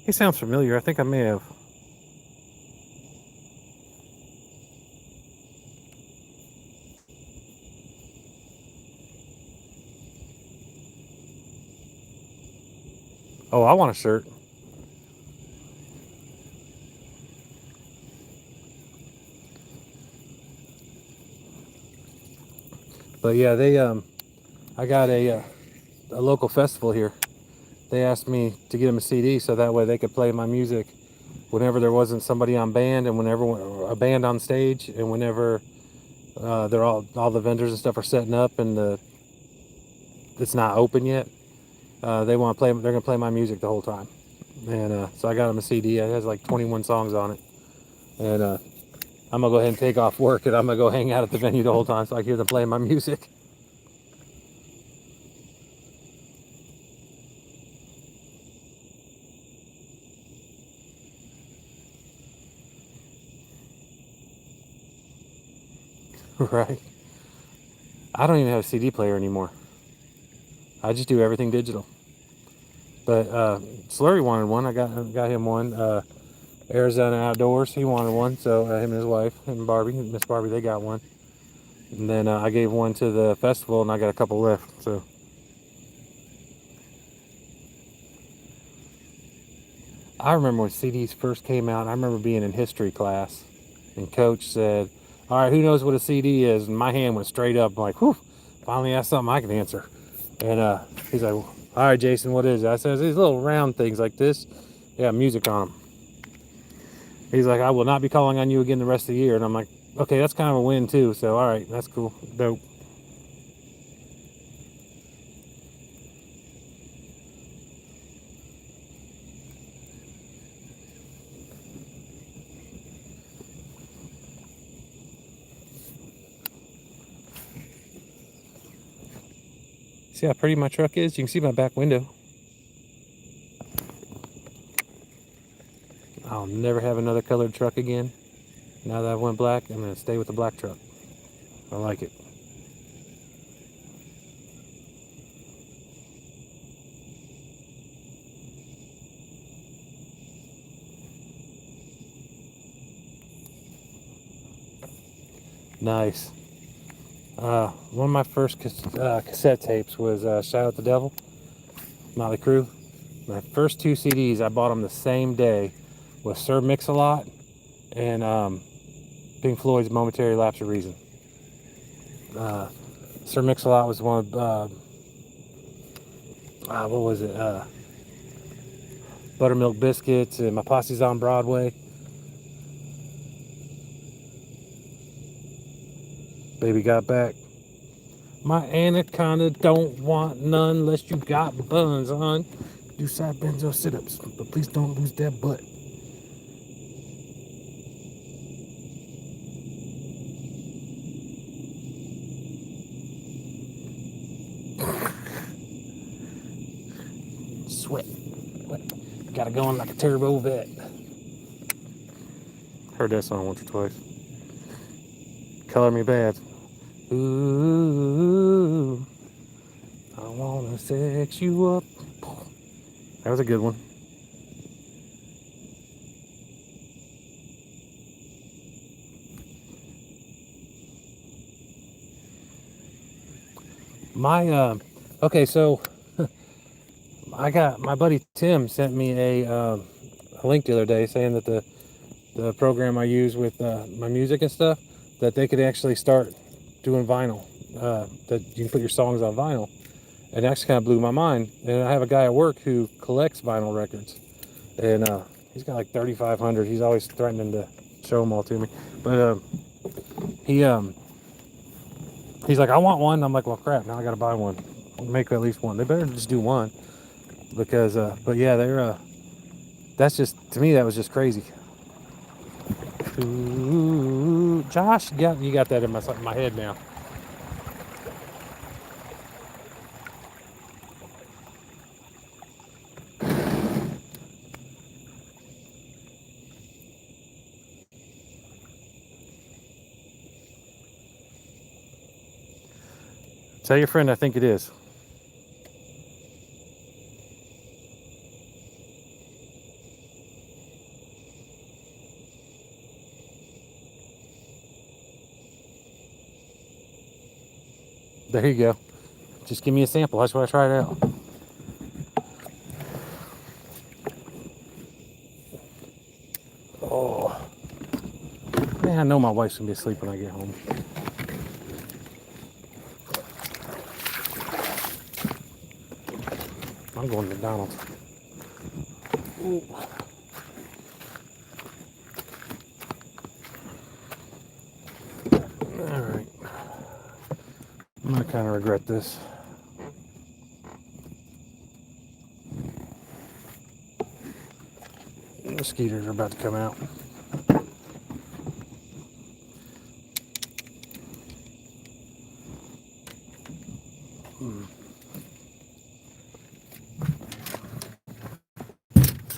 he sounds familiar. I think I may have. Oh, I want a shirt. But yeah, I got a local festival here. They asked me to get them a CD so that way they could play my music whenever there wasn't somebody on band and whenever a band on stage and whenever they're all the vendors and stuff are setting up and it's not open yet. They want to play. They're gonna play my music the whole time, and so I got them a CD. It has like 21 songs on it, and I'm gonna go ahead and take off work and I'm gonna go hang out at the venue the whole time so I can hear them playing my music. Right. I don't even have a CD player anymore. I just do everything digital. But Slurry wanted one. I got him one. Arizona Outdoors, he wanted one. So him and his wife, and Barbie, Miss Barbie, they got one. And then I gave one to the festival, and I got a couple left. So I remember when CDs first came out. I remember being in history class, and Coach said, "All right, who knows what a CD is?" And my hand went straight up. I'm like, "Whew! Finally, that's something I can answer." And he's like, "All right, Jason, what is it?" I said, "These little round things like this. Yeah, music on them." He's like, "I will not be calling on you again the rest of the year." And I'm like, "Okay, that's kind of a win too. So all right, that's cool, dope." See how pretty my truck is? You can see my back window. I'll never have another colored truck again. Now that I went black, I'm gonna stay with the black truck. I like it. Nice. One of my first cassette tapes was Shout Out the Devil, Motley Crue. My first two CDs, I bought them the same day, was Sir Mix-a-Lot and Pink Floyd's Momentary Lapse of Reason. Uh, Sir Mix-a-Lot was one of, what was it? Buttermilk Biscuits, and My Posse's on Broadway. Baby Got Back. My anaconda don't want none unless you got buns on. Do side bends or sit-ups, but please don't lose that butt. Sweat. Gotta go on like a turbo vet. Heard that song once or twice. Color Me Bad. Ooh, I wanna sex you up. That was a good one. Okay, so I got my buddy Tim sent me a link the other day saying that the program I use with my music and stuff, that they could actually start doing vinyl. That you can put your songs on vinyl, and it actually kind of blew my mind. And I have a guy at work who collects vinyl records, and he's got like 3,500. He's always threatening to show them all to me, but he's like, I want one. I'm like, well, crap. Now I got to buy one. I'll make at least one. They better just do one, because but yeah, they're that's just, to me, that was just crazy. Ooh, Josh, you got that in my head now. Tell your friend I think it is. There you go. Just give me a sample. That's what I tried out. Oh, man, I know my wife's gonna be asleep when I get home. I'm going to McDonald's. Ooh. All right. I'm gonna kind of regret this. Mosquitoes are about to come out.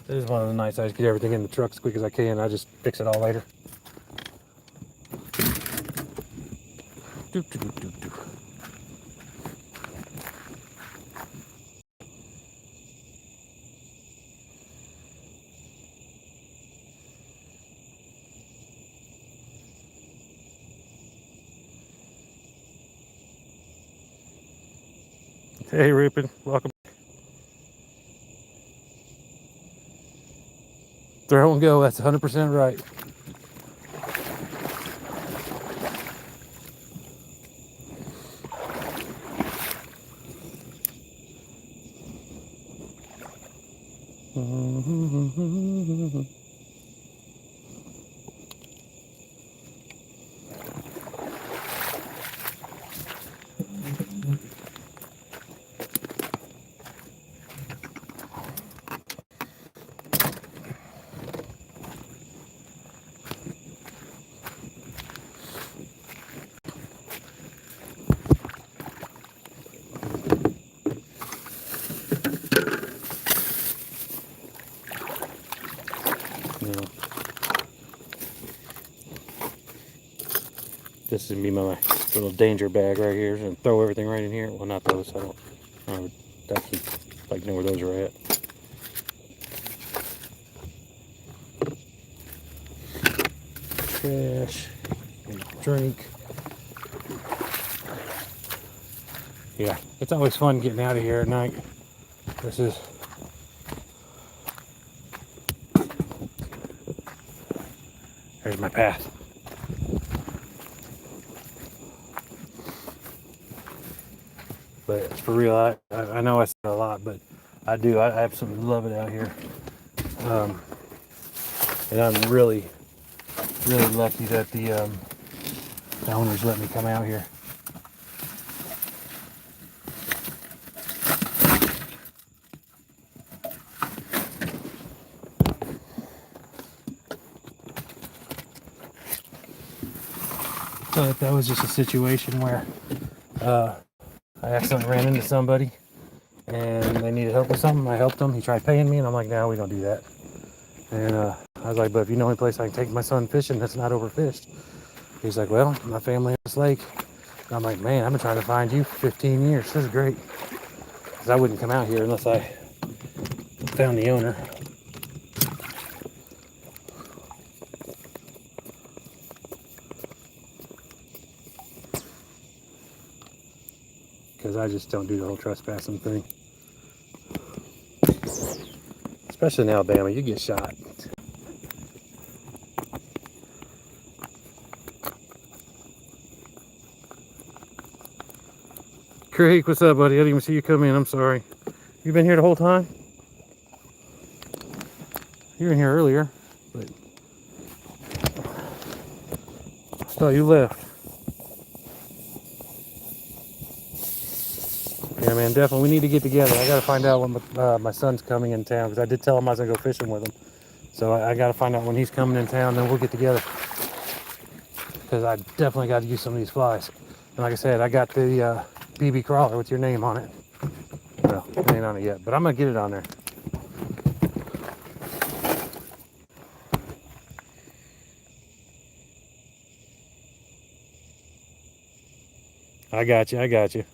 This is one of the nights I just get everything in the truck as quick as I can. I just fix it all later. Doop, doop, doop, doop. Hey, Rupin, welcome. Throw and go, that's 100% right. This is me, my little danger bag right here, and throw everything right in here. Well, not those. I don't actually like know where those are at. Trash, drink. Yeah, it's always fun getting out of here at night. There's my path. But for real, I know I say it a lot, but I do. I absolutely love it out here. And I'm really lucky that the owners let me come out here. But that was just a situation where I accidentally ran into somebody and they needed help with something. I helped them. He tried paying me, and I'm like, no, we don't do that. And I was like, but if you know any place I can take my son fishing that's not overfished. He's like, well, my family has this lake. And I'm like, man, I've been trying to find you for 15 years. This is great. Because I wouldn't come out here unless I found the owner. Because I just don't do the whole trespassing thing. Especially in Alabama, you get shot. Creek, what's up, buddy? I didn't even see you come in. I'm sorry. You been here the whole time? You were in here earlier, but I thought you left. Yeah, man, definitely. We need to get together. I got to find out when my son's coming in town, because I did tell him I was going to go fishing with him. So I got to find out when he's coming in town, then we'll get together. Because I definitely got to use some of these flies. And like I said, I got the BB crawler with your name on it. Well, it ain't on it yet, but I'm going to get it on there. I got you.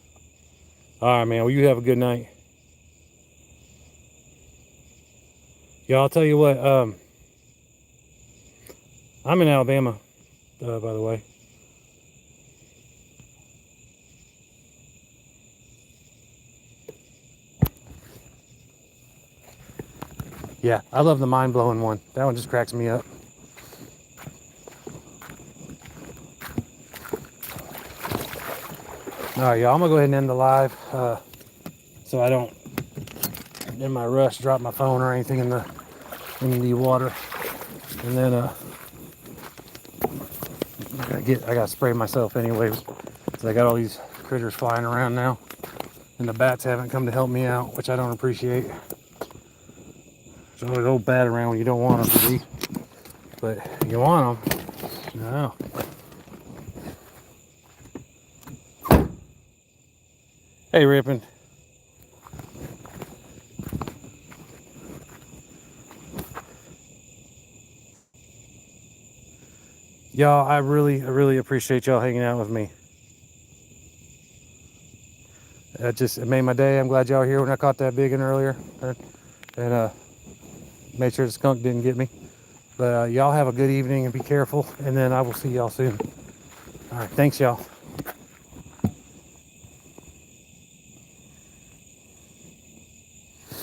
All right, man. Well, you have a good night. Yeah, I'll tell you what. I'm in Alabama, by the way. Yeah, I love the mind-blowing one. That one just cracks me up. All right, y'all. I'm gonna go ahead and end the live, so I don't, in my rush, drop my phone or anything in the water. And then I gotta spray myself anyway. So I got all these critters flying around now, and the bats haven't come to help me out, which I don't appreciate. There's always old bat around when you don't want them to be, but you want them. No. Hey, Rippin'. Y'all, I really appreciate y'all hanging out with me. It made my day. I'm glad y'all were here when I caught that big one earlier. And made sure the skunk didn't get me. But y'all have a good evening and be careful. And then I will see y'all soon. All right, thanks, y'all.